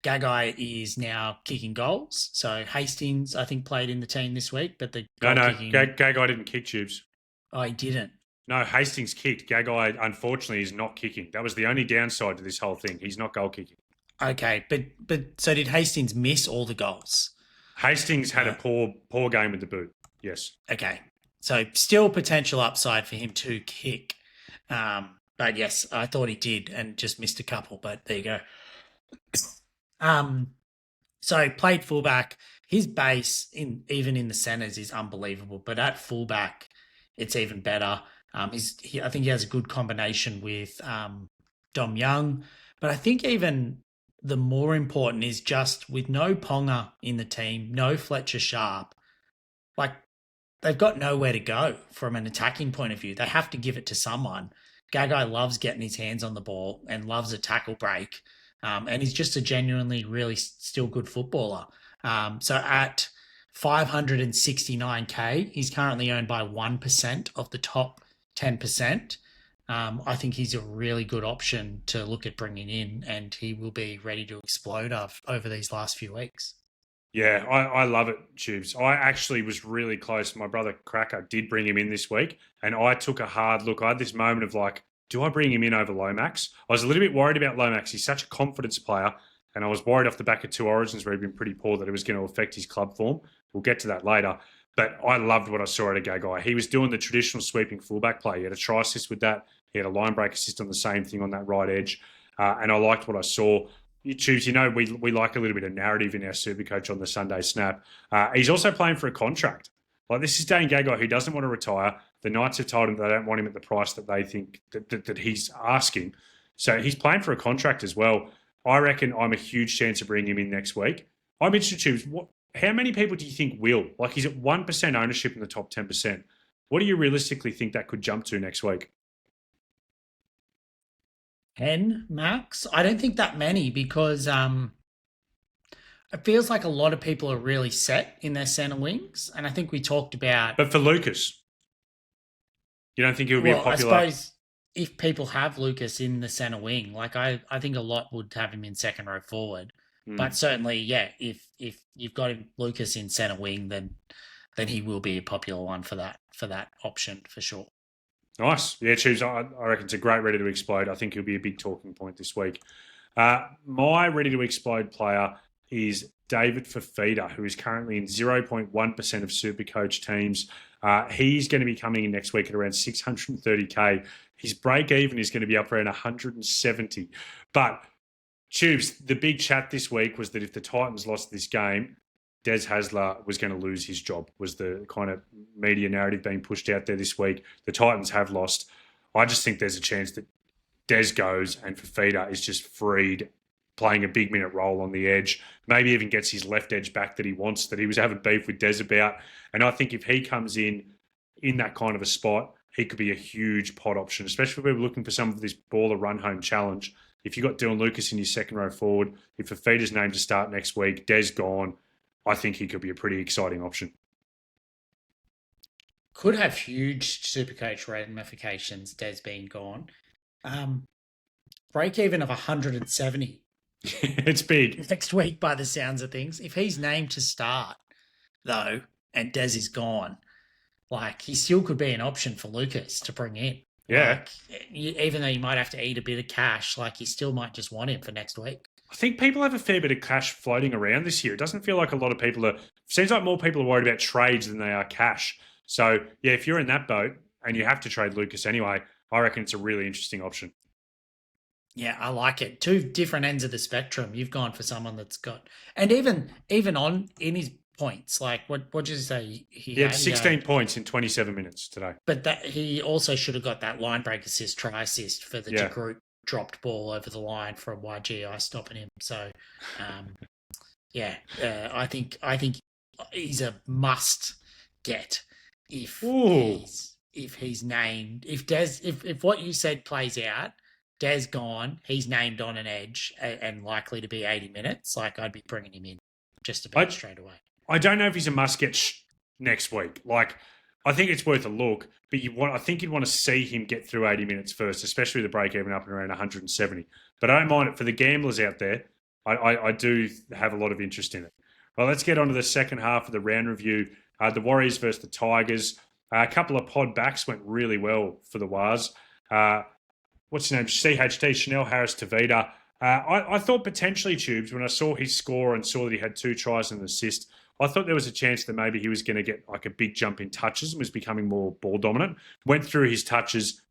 Gagai is now kicking goals. So Hastings, I think, played in the team this week, but the Gagai didn't kick, Tubes. Oh, he didn't? No, Hastings kicked. Gagai, unfortunately, is not kicking. That was the only downside to this whole thing. He's not goal kicking. Okay, but so did Hastings miss all the goals? Hastings had a poor game with the boot, yes. Okay, so still potential upside for him to kick. But yes, I thought he did and just missed a couple, but there you go. So played fullback. His base even in the centres is unbelievable, but at fullback, it's even better. I think he has a good combination with Dom Young, but I think even the more important is just with no Ponga in the team, no Fletcher Sharp, like they've got nowhere to go from an attacking point of view. They have to give it to someone. Gagai loves getting his hands on the ball and loves a tackle break. And he's just a genuinely really still good footballer. So at 569K, he's currently owned by 1% of the top 10%. I think he's a really good option to look at bringing in, and he will be ready to explode over these last few weeks. Yeah, I love it, Tubes. I actually was really close. My brother Cracker did bring him in this week, and I took a hard look. I had this moment of like, do I bring him in over Lomax? I was a little bit worried about Lomax. He's such a confidence player, and I was worried off the back of 2 Origins where he'd been pretty poor that it was going to affect his club form. We'll get to that later. But I loved what I saw out of Gagai. He was doing the traditional sweeping fullback play. He had a try assist with that. He had a line break assist on the same thing on that right edge. And I liked what I saw. Tubes, we like a little bit of narrative in our SuperCoach on the Sunday Snap. He's also playing for a contract. Like, this is Dane Gagai, who doesn't want to retire. The Knights have told him they don't want him at the price that they think that he's asking. So he's playing for a contract as well. I reckon I'm a huge chance of bringing him in next week. I'm interested, Tubes, how many people do you think will? Like, he's at 1% ownership in the top 10%. What do you realistically think that could jump to next week? 10 max? I don't think that many, because it feels like a lot of people are really set in their centre wings. And I think we talked about... But for Lucas, you don't think he would be a popular... I suppose if people have Lucas in the centre wing, like I think a lot would have him in second row forward. But certainly, yeah, if you've got Lucas in centre wing, then he will be a popular one for that option for sure. Nice. Yeah, Tubes, I reckon it's a great ready to explode. I think he'll be a big talking point this week. My ready to explode player is David Fafita, who is currently in 0.1% of SuperCoach teams. He's going to be coming in next week at around 630K. His break even is going to be up around 170. But Tubes, the big chat this week was that if the Titans lost this game, Des Hasler was going to lose his job, was the kind of media narrative being pushed out there this week. The Titans have lost. I just think there's a chance that Des goes and Fafita is just freed playing a big minute role on the edge, maybe even gets his left edge back that he wants, that he was having beef with Des about. And I think if he comes in that kind of a spot, he could be a huge pod option, especially if we're looking for some of this baller run home challenge. If you've got Dylan Lucas in your second row forward, if Fafita's named to start next week, Des gone, I think he could be a pretty exciting option. Could have huge Supercoach ramifications, Des being gone. Break even of 170. It's big. Next week, by the sounds of things. If he's named to start, though, and Des is gone, like, he still could be an option for Lucas to bring in. Yeah. Like, even though you might have to eat a bit of cash, like, you still might just want him for next week. I think people have a fair bit of cash floating around this year. It doesn't feel like a lot of people are... Seems like more people are worried about trades than they are cash. So, yeah, if you're in that boat and you have to trade Lucas anyway, I reckon it's a really interesting option. Yeah, I like it. Two different ends of the spectrum. You've gone for someone that's got... And even on in his points, like, what did you say? He had 16 points in 27 minutes today. But that he also should have got that line break assist, try assist for the group dropped ball over the line from YGI stopping him. So, I think he's a must get if he's named. If what you said plays out, Des gone, he's named on an edge and likely to be 80 minutes. Like, I'd be bringing him in just about straight away. I don't know if he's a must get next week. Like, I think it's worth a look, but I think you'd want to see him get through 80 minutes first, especially the break even up and around 170. But I don't mind it for the gamblers out there. I do have a lot of interest in it. Well, let's get on to the second half of the round review. The Warriors versus the Tigers. A couple of pod backs went really well for the Wars. What's his name? CHT, Chanel Harris-Tavita. I thought potentially, Tubes, when I saw his score and saw that he had 2 tries and an assist, I thought there was a chance that maybe he was going to get like a big jump in touches and was becoming more ball dominant. Went through his touches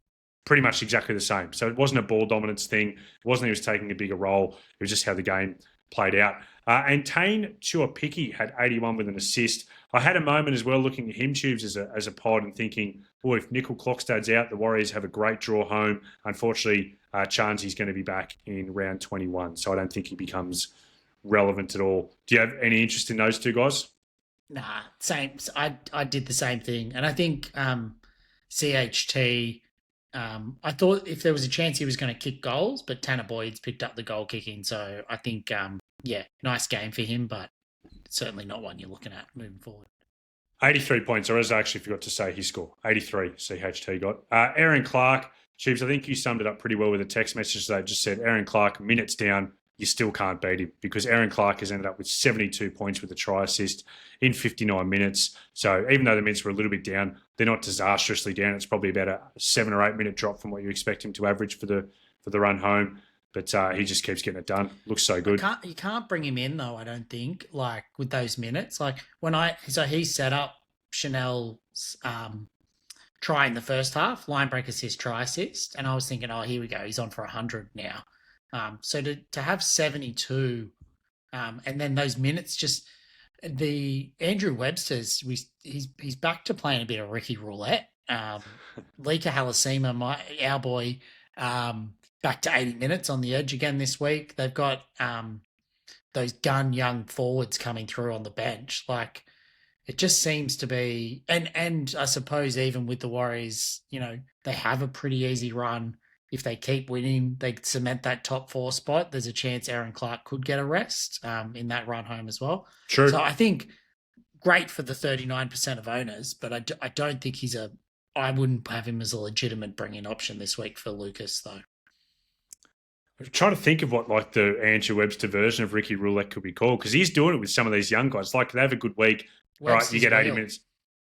pretty much exactly the same. So it wasn't a ball dominance thing. It wasn't he was taking a bigger role. It was just how the game played out. And Tane Tuapiki had 81 with an assist. I had a moment as well looking at him, Tubes, as a pod and thinking, if Nickel Clockstad's out, the Warriors have a great draw home. Unfortunately, Charnsy's going to be back in round 21, so I don't think he becomes relevant at all. Do you have any interest in those two guys? Nah, same. I did the same thing. And I think CHT, I thought if there was a chance he was going to kick goals, but Tanner Boyd's picked up the goal kicking. So I think, nice game for him, but certainly not one you're looking at moving forward. 83 points, or as I actually forgot to say his score, 83 CHT got. Aaron Clark, Chiefs, I think you summed it up pretty well with a text message that just said, Aaron Clark, minutes down, you still can't beat him because Aaron Clark has ended up with 72 points with a try assist in 59 minutes. So even though the minutes were a little bit down, they're not disastrously down. It's probably about a 7 or 8 minute drop from what you expect him to average for the run home. But he just keeps getting it done. Looks so good. You can't bring him in though, I don't think, like with those minutes. Like so he set up Chanel's try in the first half, line break assist, try assist. And I was thinking, here we go. He's on for 100 now. So to have 72 and then those minutes, just the Andrew Webster's, he's back to playing a bit of Ricky Roulette. Lika Halasima, our boy, back to 80 minutes on the edge again this week. They've got those gun young forwards coming through on the bench. Like, it just seems to be, and I suppose even with the Warriors, they have a pretty easy run. If they keep winning, they cement that top 4 spot. There's a chance Aaron Clark could get a rest in that run home as well. True. So I think great for the 39% of owners, but I don't think I wouldn't have him as a legitimate bring-in option this week for Lucas, though. I'm trying to think of what like the Andrew Webster version of Ricky Roulette could be called, because he's doing it with some of these young guys. Like, they have a good week. Webster's all right, you get 80 minutes.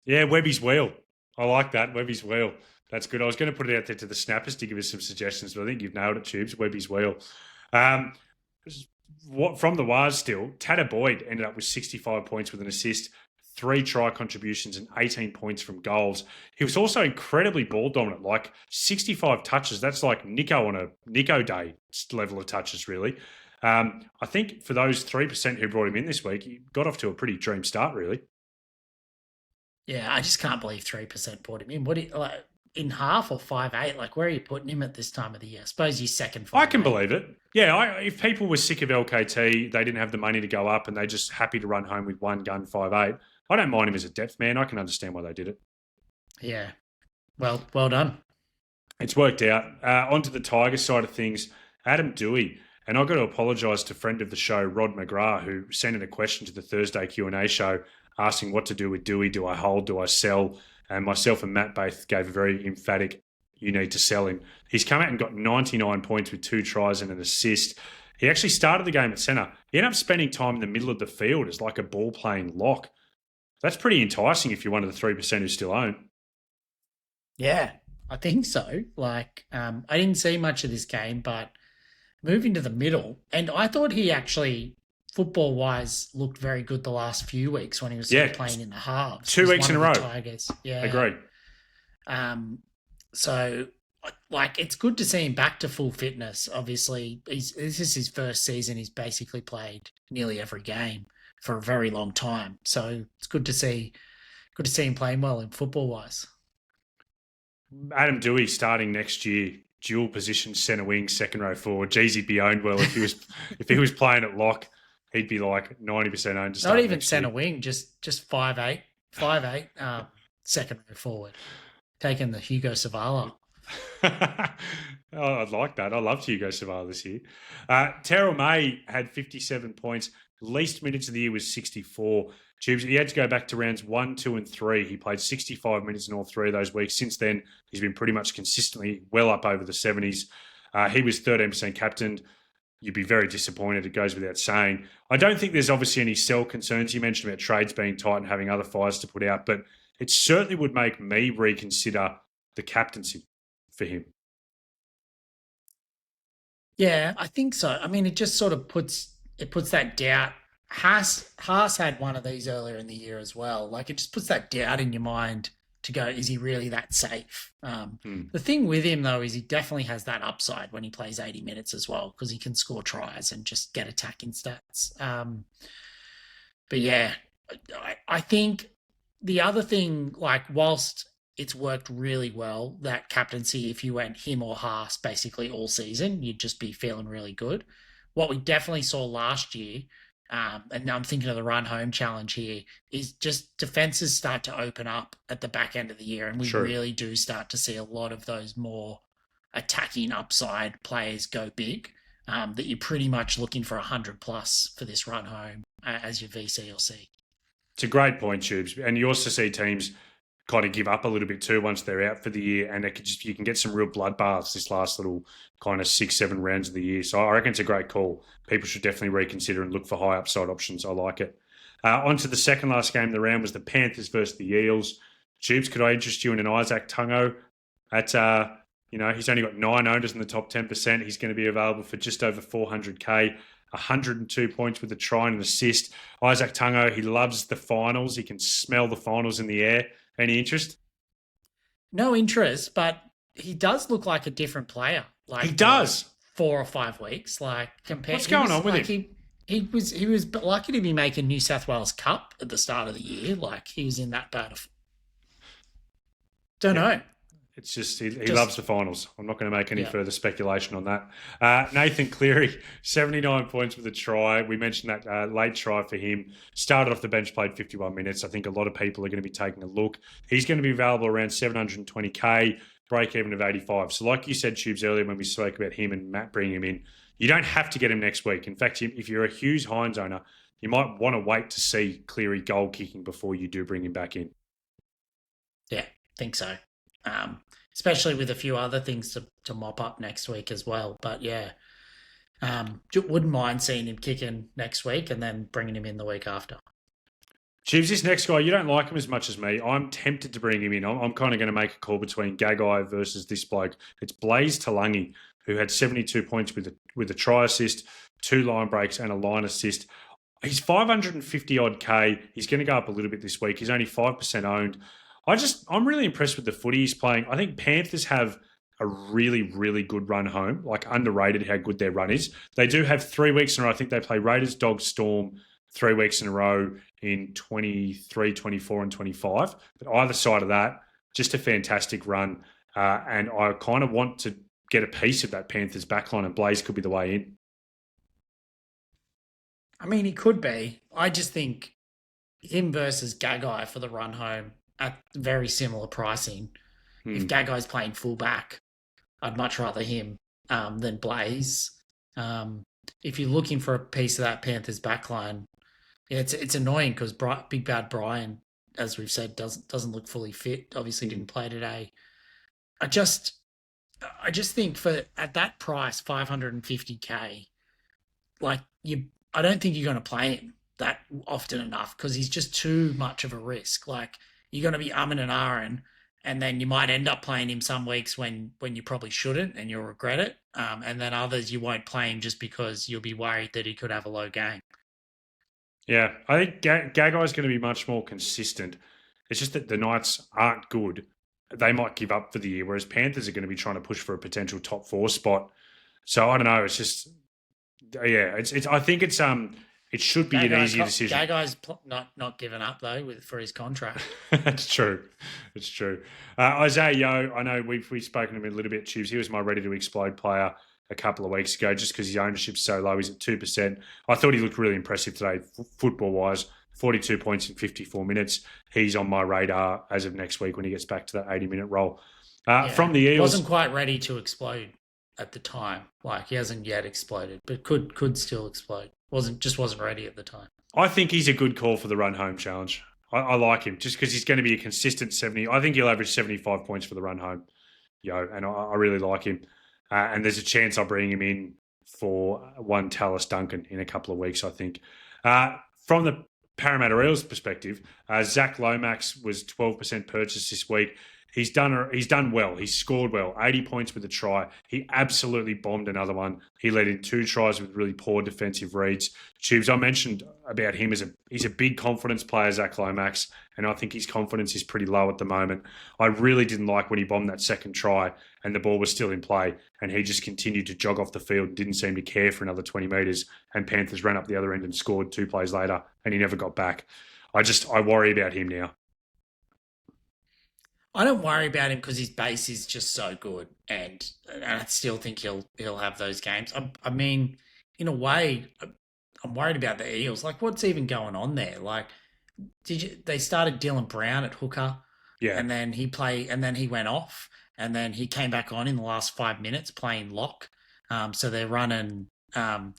Yeah, Webby's wheel. I like that, Webby's wheel. That's good. I was going to put it out there to the snappers to give us some suggestions, but I think you've nailed it, Tubes. Webby's wheel. From the Wars still, Tanner Boyd ended up with 65 points with an assist, 3 try contributions and 18 points from goals. He was also incredibly ball dominant, like 65 touches. That's like Nico on a Nico day level of touches, really. I think for those 3% who brought him in this week, he got off to a pretty dream start, really. Yeah, I just can't believe 3% brought him in. in half or 5'8"? Like, where are you putting him at this time of the year? I suppose he's second 5'8". I can believe it. Yeah, if people were sick of LKT, they didn't have the money to go up and they're just happy to run home with one gun 5'8", I don't mind him as a depth man. I can understand why they did it. Yeah. Well done. It's worked out. Onto the Tigers side of things, Adam Dewey. And I've got to apologise to friend of the show, Rod McGrath, who sent in a question to the Thursday Q&A show asking what to do with Dewey. Do I hold? Do I sell? And myself and Matt both gave a very emphatic, you need to sell him. He's come out and got 99 points with 2 tries and an assist. He actually started the game at centre. He ended up spending time in the middle of the field as like a ball-playing lock. That's pretty enticing if you're one of the 3% who still own. Yeah, I think so. Like, I didn't see much of this game, but moving to the middle, and I thought he actually, football-wise, looked very good the last few weeks when he was playing in the halves. 2 weeks in a row. Tigers. Yeah. Agree. So, like, it's good to see him back to full fitness. Obviously, this is his first season. He's basically played nearly every game for a very long time. So it's good to see him playing well in football-wise. Adam Dewey starting next year, dual position centre wing, second row forward. Geez, he'd be owned well if he was playing at lock. He'd be like 90% owned. Not even centre wing, just 5'8", second row forward, taking the Hugo Savala. I'd like that. I loved Hugo Savala this year. Terrell May had 57 points. Least minutes of the year was 64. Tubes, he had to go back to rounds 1, 2, and 3. He played 65 minutes in all 3 of those weeks. Since then, he's been pretty much consistently well up over the 70s. He was 13% captained. You'd be very disappointed. It goes without saying. I don't think there's obviously any sell concerns. You mentioned about trades being tight and having other fires to put out, but it certainly would make me reconsider the captaincy for him. Yeah, I think so. I mean, it just sort of puts that doubt. Haas had one of these earlier in the year as well. Like, it just puts that doubt in your mind to go, is he really that safe? The thing with him, though, is he definitely has that upside when he plays 80 minutes as well, because he can score tries and just get attacking stats. But yeah, I think the other thing, like, whilst it's worked really well, that captaincy, if you went him or Haas basically all season, you'd just be feeling really good. What we definitely saw last year, and I'm thinking of the run home challenge here, is just defenses start to open up at the back end of the year, and we really do start to see a lot of those more attacking upside players go big, that you're pretty much looking for 100 plus for this run home as your VC or C. It's a great point, Tubes. And you also see teams kind of give up a little bit too once they're out for the year, and you can get some real bloodbaths this last little kind of 6-7 rounds of the year. So I reckon it's a great call. People should definitely reconsider and look for high upside options. I like it. On to the second last game of the round was the Panthers versus the Eels. Tubes, could I interest you in an Isaac Tungo? At he's only got 9 owners in the top 10%. He's going to be available for just over 400k. 102 points with a try and an assist. Isaac Tungo, he loves the finals. He can smell the finals in the air. Any interest? No interest, but he does look like a different player. Like, he does. 4 or 5 weeks. Like, compared. What's going on with him? He was lucky to be making New South Wales Cup at the start of the year. Like, he was in that bad of. Don't know. It's just he loves the finals. I'm not going to make any further speculation on that. Nathan Cleary, 79 points with a try. We mentioned that late try for him. Started off the bench, played 51 minutes. I think a lot of people are going to be taking a look. He's going to be available around 720k, break even of 85. So like you said, Tubes, earlier when we spoke about him and Matt bringing him in, you don't have to get him next week. In fact, if you're a Hughes Hines owner, you might want to wait to see Cleary goal kicking before you do bring him back in. Yeah, I think so. Especially with a few other things to mop up next week as well. But yeah, wouldn't mind seeing him kicking next week and then bringing him in the week after. Tubes, this next guy, you don't like him as much as me. I'm tempted to bring him in. I'm kind of going to make a call between Gagai versus this bloke. It's Blaze Talangi, who had 72 points with a try assist, 2 line breaks and a line assist. He's 550 odd K. He's going to go up a little bit this week. He's only 5% owned. I'm really impressed with the footy he's playing. I think Panthers have a really, really good run home, like underrated how good their run is. They do have 3 weeks in a row. I think they play Raiders, Dogs, Storm 3 weeks in a row in 23, 24 and 25. But either side of that, just a fantastic run. and I kind of want to get a piece of that Panthers backline, and Blaze could be the way in. I mean, he could be. I just think him versus Gagai for the run home at very similar pricing. If Gagai's playing fullback, I'd much rather him than Blaze. If you're looking for a piece of that Panthers backline, yeah, it's annoying because Big Bad Brian, as we've said, doesn't look fully fit. Obviously, didn't play today. I just think for at that price, 550K, like I don't think you're going to play him that often enough because he's just too much of a risk. Like you're going to be umming and ahhing, and then you might end up playing him some weeks when you probably shouldn't, and you'll regret it. And then others you won't play him just because you'll be worried that he could have a low game. Yeah, I think Gagai's going to be much more consistent. It's just that the Knights aren't good. They might give up for the year, whereas Panthers are going to be trying to push for a potential top 4 spot. So I don't know. It's just, yeah. It's. I think it's It should be an easier decision. Gagai's not giving up though for his contract. That's true. It's true. Isaiah Yeo, I know we've spoken to him a little bit, Tubes. He was my ready to explode player a couple of weeks ago just because his ownership's so low. He's at 2%. I thought he looked really impressive today, football-wise. 42 points in 54 minutes. He's on my radar as of next week when he gets back to that 80-minute role. From the Eels... Wasn't quite ready to explode at the time. Like, he hasn't yet exploded, but could still explode. Wasn't ready at the time. I think he's a good call for the run home challenge. I like him just because he's going to be a consistent 70. I think he'll average 75 points for the run home, and I really like him. And there's a chance I'll bring him in for one Tallis Duncan in a couple of weeks, I think. From the Parramatta Eels perspective, Zach Lomax was 12% purchased this week. He's done well. He's scored well. 80 points with a try. He absolutely bombed another one. He led in 2 tries with really poor defensive reads. Tubes, I mentioned about him he's a big confidence player, Zach Lomax, and I think his confidence is pretty low at the moment. I really didn't like when he bombed that second try and the ball was still in play and he just continued to jog off the field and didn't seem to care for another 20 metres, and Panthers ran up the other end and scored 2 plays later and he never got back. I worry about him now. I don't worry about him because his base is just so good, and I still think he'll have those games. I mean, in a way, I'm worried about the Eels. Like, what's even going on there? Like, they started Dylan Brown at hooker, yeah, and then he went off, and then he came back on in the last 5 minutes playing lock. So they're running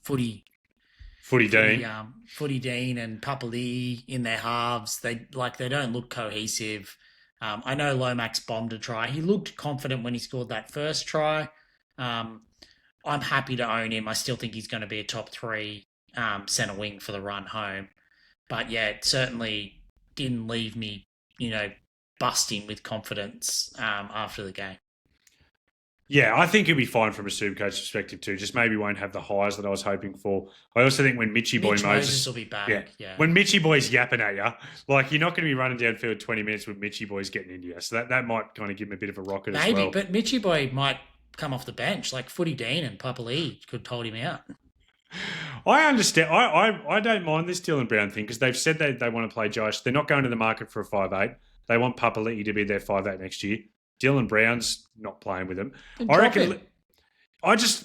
Footy Dean and Papali in their halves. They don't look cohesive. I know Lomax bombed a try. He looked confident when he scored that first try. I'm happy to own him. I still think he's going to be a top 3 centre wing for the run home. But yeah, it certainly didn't leave me, busting with confidence after the game. Yeah, I think he'll be fine from a Supercoach perspective too. Just maybe won't have the highs that I was hoping for. I also think when Mitch Moses will be back. Yeah. When Mitchy Boy's yapping at you, like you're not going to be running downfield 20 minutes with Mitchy Boy's getting into you. So that might kind of give him a bit of a rocket as well. Maybe, but Mitchy Boy might come off the bench. Like Footy Dean and Papali could hold him out. I understand. I don't mind this Dylan Brown thing because they've said they want to play Josh. They're not going to the market for a 5'8". They want Papali to be their 5'8" next year. Dylan Brown's not playing with them. I reckon.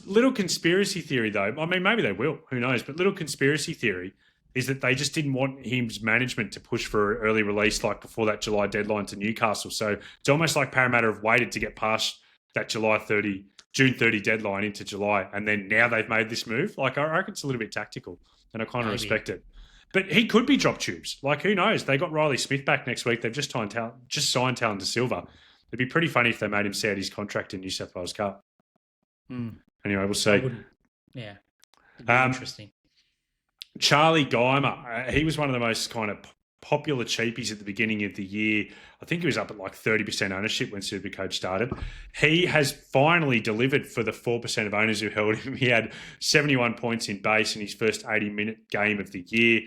Little conspiracy theory though. I mean, maybe they will. Who knows? But little conspiracy theory is that they just didn't want his management to push for an early release like before that July deadline to Newcastle. So it's almost like Parramatta have waited to get past that June 30 deadline into July, and then now they've made this move. Like I reckon it's a little bit tactical, and I kind of respect it. But he could be drop tubes. Like who knows? They got Riley Smith back next week. They've just signed Talon De Silva. It'd be pretty funny if they made him see out his contract in New South Wales Cup. Anyway, we'll see. Yeah. Interesting. Charlie Geimer, he was one of the most kind of popular cheapies at the beginning of the year. I think he was up at like 30% ownership when Supercoach started. He has finally delivered for the 4% of owners who held him. He had 71 points in base in his first 80-minute game of the year.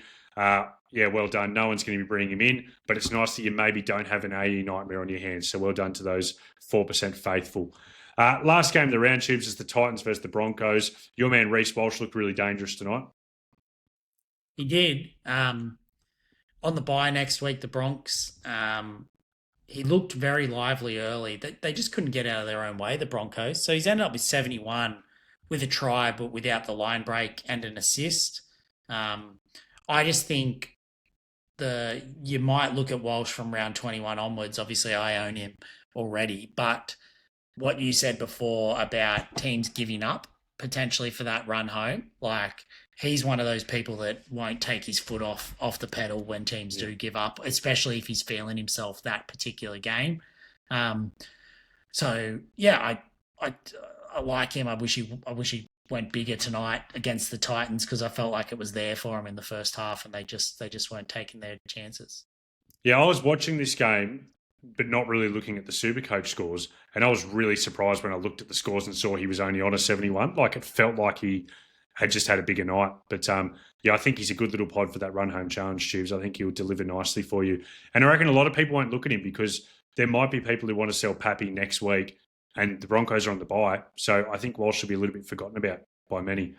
Yeah, well done. No one's going to be bringing him in, but it's nice that you maybe don't have an AE nightmare on your hands. So well done to those 4% faithful. Last game of the round, Tubes, is the Titans versus the Broncos. Your man Reece Walsh looked really dangerous tonight. He did. On the bye next week, the Bronx, he looked very lively early. They just couldn't get out of their own way, the Broncos. So he's ended up with 71 with a try, but without the line break and an assist. Um, I just think you might look at Walsh from round 21 onwards. Obviously, I own him already, but what you said before about teams giving up potentially for that run home, like he's one of those people that won't take his foot off the pedal when teams do give up, especially if he's feeling himself that particular game. Um, so yeah, I like him. I wish he went bigger tonight against the Titans because I felt like it was there for him in the first half, and they just weren't taking their chances. Yeah, I was watching this game, but not really looking at the SuperCoach scores, and I was really surprised when I looked at the scores and saw he was only on a 71. Like, it felt like he had just had a bigger night. But yeah, I think he's a good little pod for that run home challenge, Tubes. I think he'll deliver nicely for you. And I reckon a lot of people won't look at him because there might be people who want to sell Pappy next week, and the Broncos are on the bye. So I think Walsh should be a little bit forgotten about by many.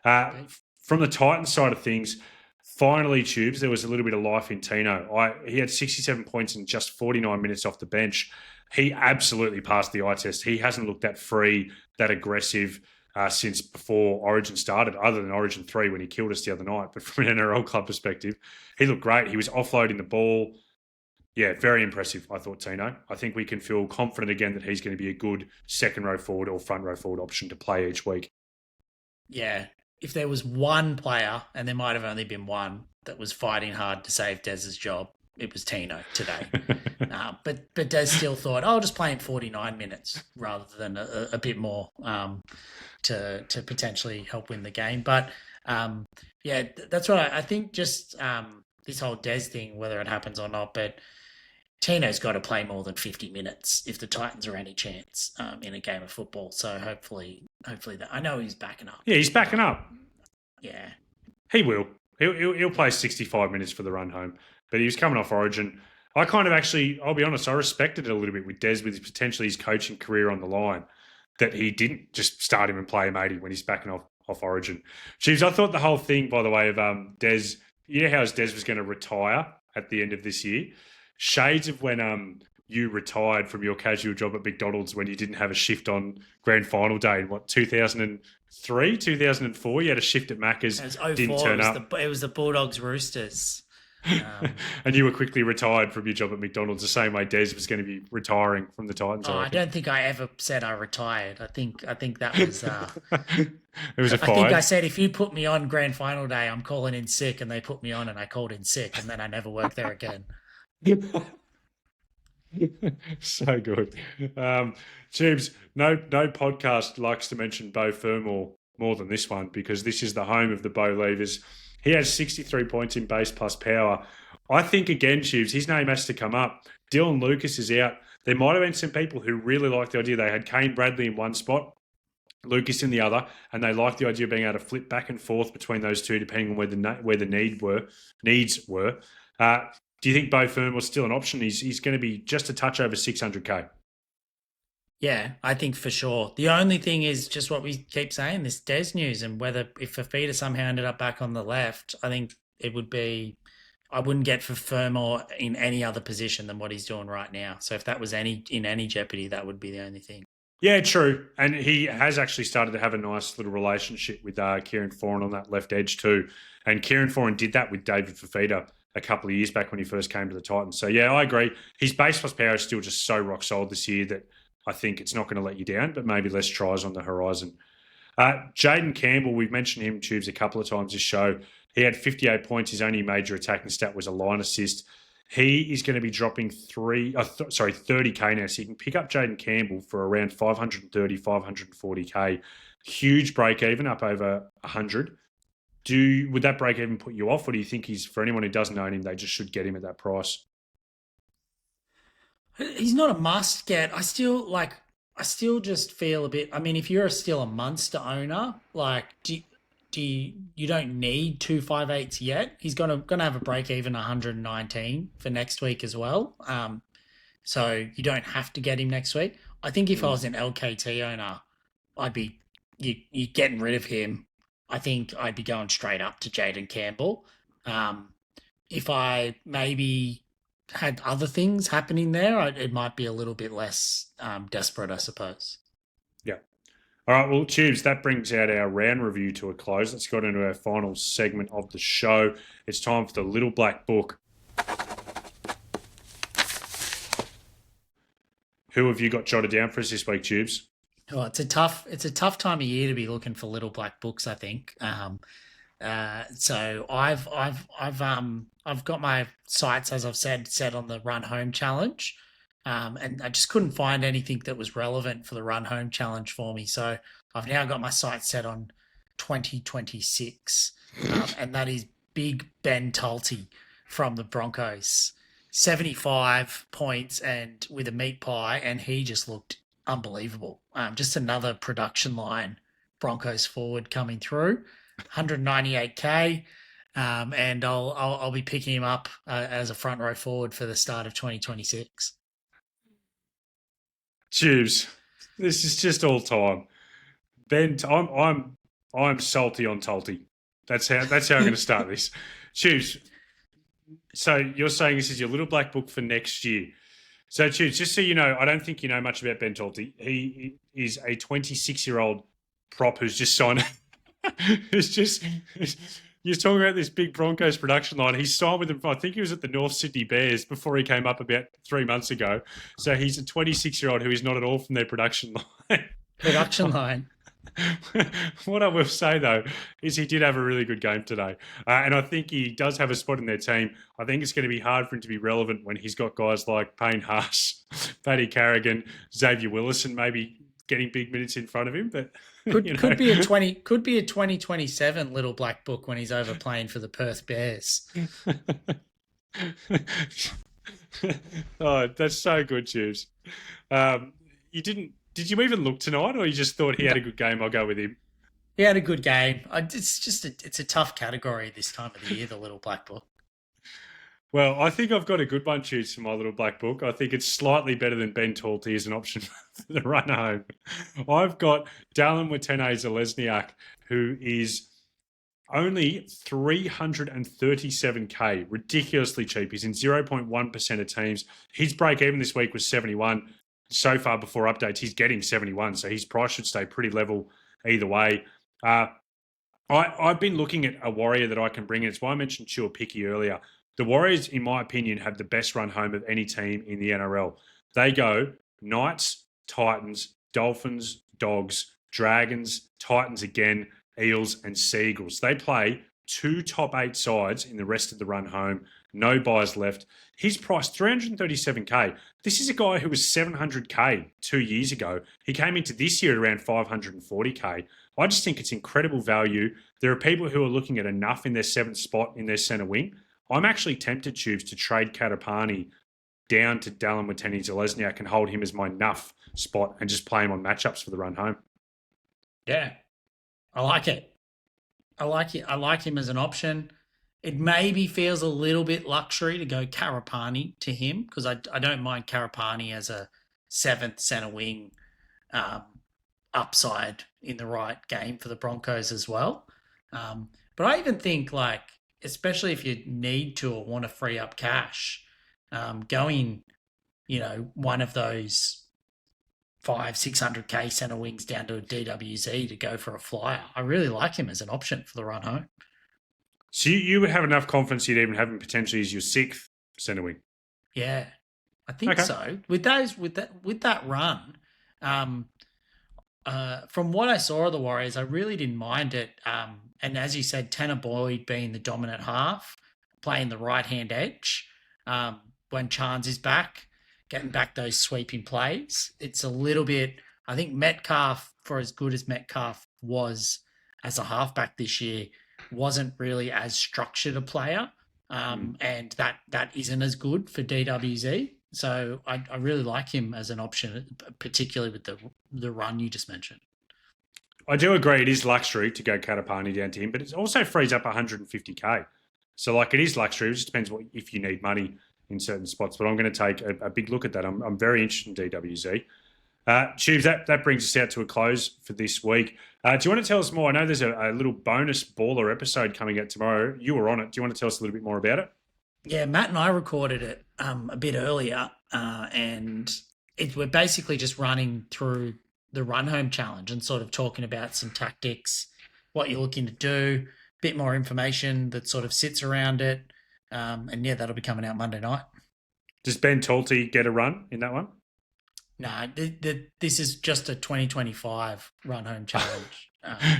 Okay. From the Titans side of things, finally, Tubes, there was a little bit of life in Tino. He had 67 points in just 49 minutes off the bench. He absolutely passed the eye test. He hasn't looked that free, that aggressive since before Origin started, other than Origin 3 when he killed us the other night. But from an NRL club perspective, he looked great. He was offloading the ball. Yeah, very impressive, I thought, Tino. I think we can feel confident again that he's going to be a good second row forward or front row forward option to play each week. Yeah, if there was one player, and there might have only been one, that was fighting hard to save Dez's job, it was Tino today. But Dez still thought, I'll just play him 49 minutes rather than a bit more to potentially help win the game. But yeah, that's what I think. Just this whole Dez thing, whether it happens or not, but Tino's got to play more than 50 minutes if the Titans are any chance in a game of football. So hopefully that, I know he's backing up. Yeah, he's backing up. Yeah, he will. He'll play 65 minutes for the run home, but he was coming off Origin. I kind of actually, I'll be honest, I respected it a little bit with Des, with potentially his coaching career on the line, that he didn't just start him and play him 80 when he's backing off Origin. Jeeves, I thought the whole thing, by the way, of Des, you know how Des was going to retire at the end of this year? Shades of when you retired from your casual job at McDonald's when you didn't have a shift on grand final day in 2003, 2004. You had a shift at Macca's, didn't turn up. It was the Bulldogs Roosters. And you were quickly retired from your job at McDonald's, the same way Des was going to be retiring from the Titans. I don't think I ever said I retired. I think that was. It was a fine. I think I said if you put me on grand final day, I'm calling in sick, and they put me on, and I called in sick, and then I never worked there again. So good. James, no podcast likes to mention Beau Fermor more than this one, because this is the home of the Beau Leavers. He has 63 points in base plus power. I think, again, Tubes, his name has to come up. Dylan Lucas is out. There might have been some people who really liked the idea. They had Kane Bradley in one spot, Lucas in the other, and they liked the idea of being able to flip back and forth between those two depending on where the needs were. Do you think Beau Fermor was still an option? He's going to be just a touch over 600K. Yeah, I think for sure. The only thing is just what we keep saying, this Des news, and whether if Fafita somehow ended up back on the left, I think it would be, I wouldn't get for Fermor in any other position than what he's doing right now. So if that was in any jeopardy, that would be the only thing. Yeah, true. And he has actually started to have a nice little relationship with Kieran Foran on that left edge too. And Kieran Foran did that with David Fafita a couple of years back when he first came to the Titans. So, yeah, I agree. His base plus power is still just so rock solid this year that I think it's not going to let you down, but maybe less tries on the horizon. Jaden Campbell, we've mentioned him, Tubes, a couple of times this show. He had 58 points. His only major attacking stat was a line assist. He is going to be dropping 30K now. So you can pick up Jaden Campbell for around 530, 540K. Huge break even, up over 100. Would that break even put you off, or do you think for anyone who doesn't own him, they just should get him at that price? He's not a must get. I still just feel a bit. I mean, if you're still a Munster owner, like, you don't need 258s yet. He's gonna have a break even 119 for next week as well. So you don't have to get him next week. I think if I was an LKT owner, I'd be you getting rid of him. I think I'd be going straight up to Jaden Campbell. If I maybe had other things happening there, it might be a little bit less desperate, I suppose. Yeah. All right, well, Tubes, that brings out our round review to a close. Let's go into our final segment of the show. It's time for the Little Black Book. Who have you got jotted down for us this week, Tubes? Well, it's a tough time of year to be looking for little black books, I think. So I've got my sights, as I've said, set on the Run Home Challenge, and I just couldn't find anything that was relevant for the Run Home Challenge for me. So I've now got my sights set on 2026, and that is Big Ben Tulty from the Broncos, 75 points and with a meat pie, and he just looked unbelievable. Just another production line Broncos forward coming through. 198k, and I'll be picking him up as a front row forward for the start of 2026. Tubes, this is just all time. Ben, I'm salty on Tulty. That's how I'm going to start this. Tubes, so you're saying this is your little black book for next year. So, Tubes, just so you know, I don't think you know much about Ben Tulty. He is a 26-year-old prop who's just signed. You're talking about this big Broncos production line. He signed with them. I think he was at the North Sydney Bears before he came up about 3 months ago. So he's a 26-year-old who is not at all from their production line. Production line. What I will say, though, is he did have a really good game today. And I think he does have a spot in their team. I think it's going to be hard for him to be relevant when he's got guys like Payne Haas, Paddy Carrigan, Xavier Willison maybe getting big minutes in front of him. But could be a 2027 little black book when he's over playing for the Perth Bears. Oh, that's so good, Tubes. Did you even look tonight, or you just thought he had a good game? I'll go with him. He had a good game. It's a tough category this time of the year, the little black book. Well, I think I've got a good one, Tubes, for my little black book. I think it's slightly better than Ben Tulty as an option for the run home. I've got Dallin Watene-Zelezniak, who is only 337k, ridiculously cheap. He's in 0.1% of teams. His break even this week was 71. So far before updates, he's getting 71, so his price should stay pretty level either way. I've been looking at a Warrior that I can bring in. It's why I mentioned Chua Picky earlier. The Warriors, in my opinion, have the best run home of any team in the NRL. They go Knights, Titans, Dolphins, Dogs, Dragons, Titans again, Eels and Seagulls. They play 2 top 8 sides in the rest of the run home. No buys left. He's priced 337k. This is a guy who was 700k 2 years ago. He came into this year at around 540k. I just think it's incredible value. There are people who are looking at enough in their 7th spot in their centre wing. I'm actually tempted, Tubes, to trade Katapani down to Dallin Watene-Zelezniak and hold him as my nuff spot and just play him on matchups for the run home. Yeah, I like it. I like it. I like him as an option. It maybe feels a little bit luxury to go Karapani to him because I don't mind Karapani as a 7th centre wing upside in the right game for the Broncos as well. But I even think, like, especially if you need to or want to free up cash, going, one of those 500-600k centre wings down to a DWZ to go for a flyer. I really like him as an option for the run home. So you would have enough confidence you'd even have him potentially as your 6th centre wing? Yeah, I think so. With that run, from what I saw of the Warriors, I really didn't mind it. And as you said, Tanner Boyd being the dominant half, playing the right-hand edge, when Chance is back, getting back those sweeping plays. It's a little bit, I think Metcalf, for as good as Metcalf was as a halfback this year, wasn't really as structured a player. And that isn't as good for DWZ. So I really like him as an option, particularly with the run you just mentioned. I do agree it is luxury to go Katapani down to him, but it also frees up 150k. So, like, it is luxury. It just depends if you need money in certain spots. But I'm going to take a big look at that. I'm very interested in DWZ. Tubes, that brings us out to a close for this week. Do you want to tell us more? I know there's a little bonus baller episode coming out tomorrow. You were on it. Do you want to tell us a little bit more about it? Yeah, Matt and I recorded it. a bit earlier, and we're basically just running through the run home challenge and sort of talking about some tactics, what you're looking to do, a bit more information that sort of sits around it. And yeah, that'll be coming out Monday night. Does Ben Talty get a run in that one? No, this is just a 2025 run home challenge.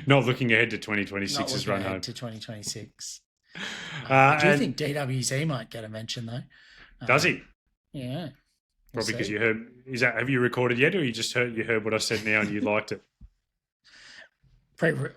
Not looking ahead to 2026's run home. To 2026. I do think DWC might get a mention though. Does he? Yeah. Probably because you heard. Have you recorded yet, or you just heard what I said now and you liked it?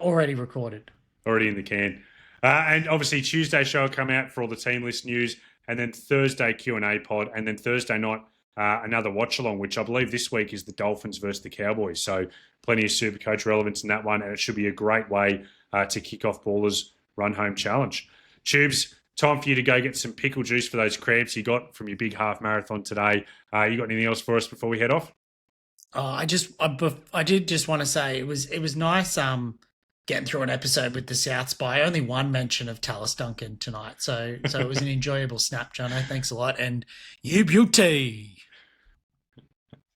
Already recorded. Already in the can. And obviously Tuesday show will come out for all the team list news, and then Thursday Q&A pod, and then Thursday night another watch along, which I believe this week is the Dolphins versus the Cowboys. So plenty of SuperCoach relevance in that one, and it should be a great way to kick off Ballers Run Home Challenge. Tubes, time for you to go get some pickle juice for those cramps you got from your big half marathon today. You got anything else for us before we head off? I did just want to say it was nice getting through an episode with the South Spy. Only one mention of Tallis Duncan tonight, so it was an enjoyable snap, Jono. Thanks a lot, and you beauty.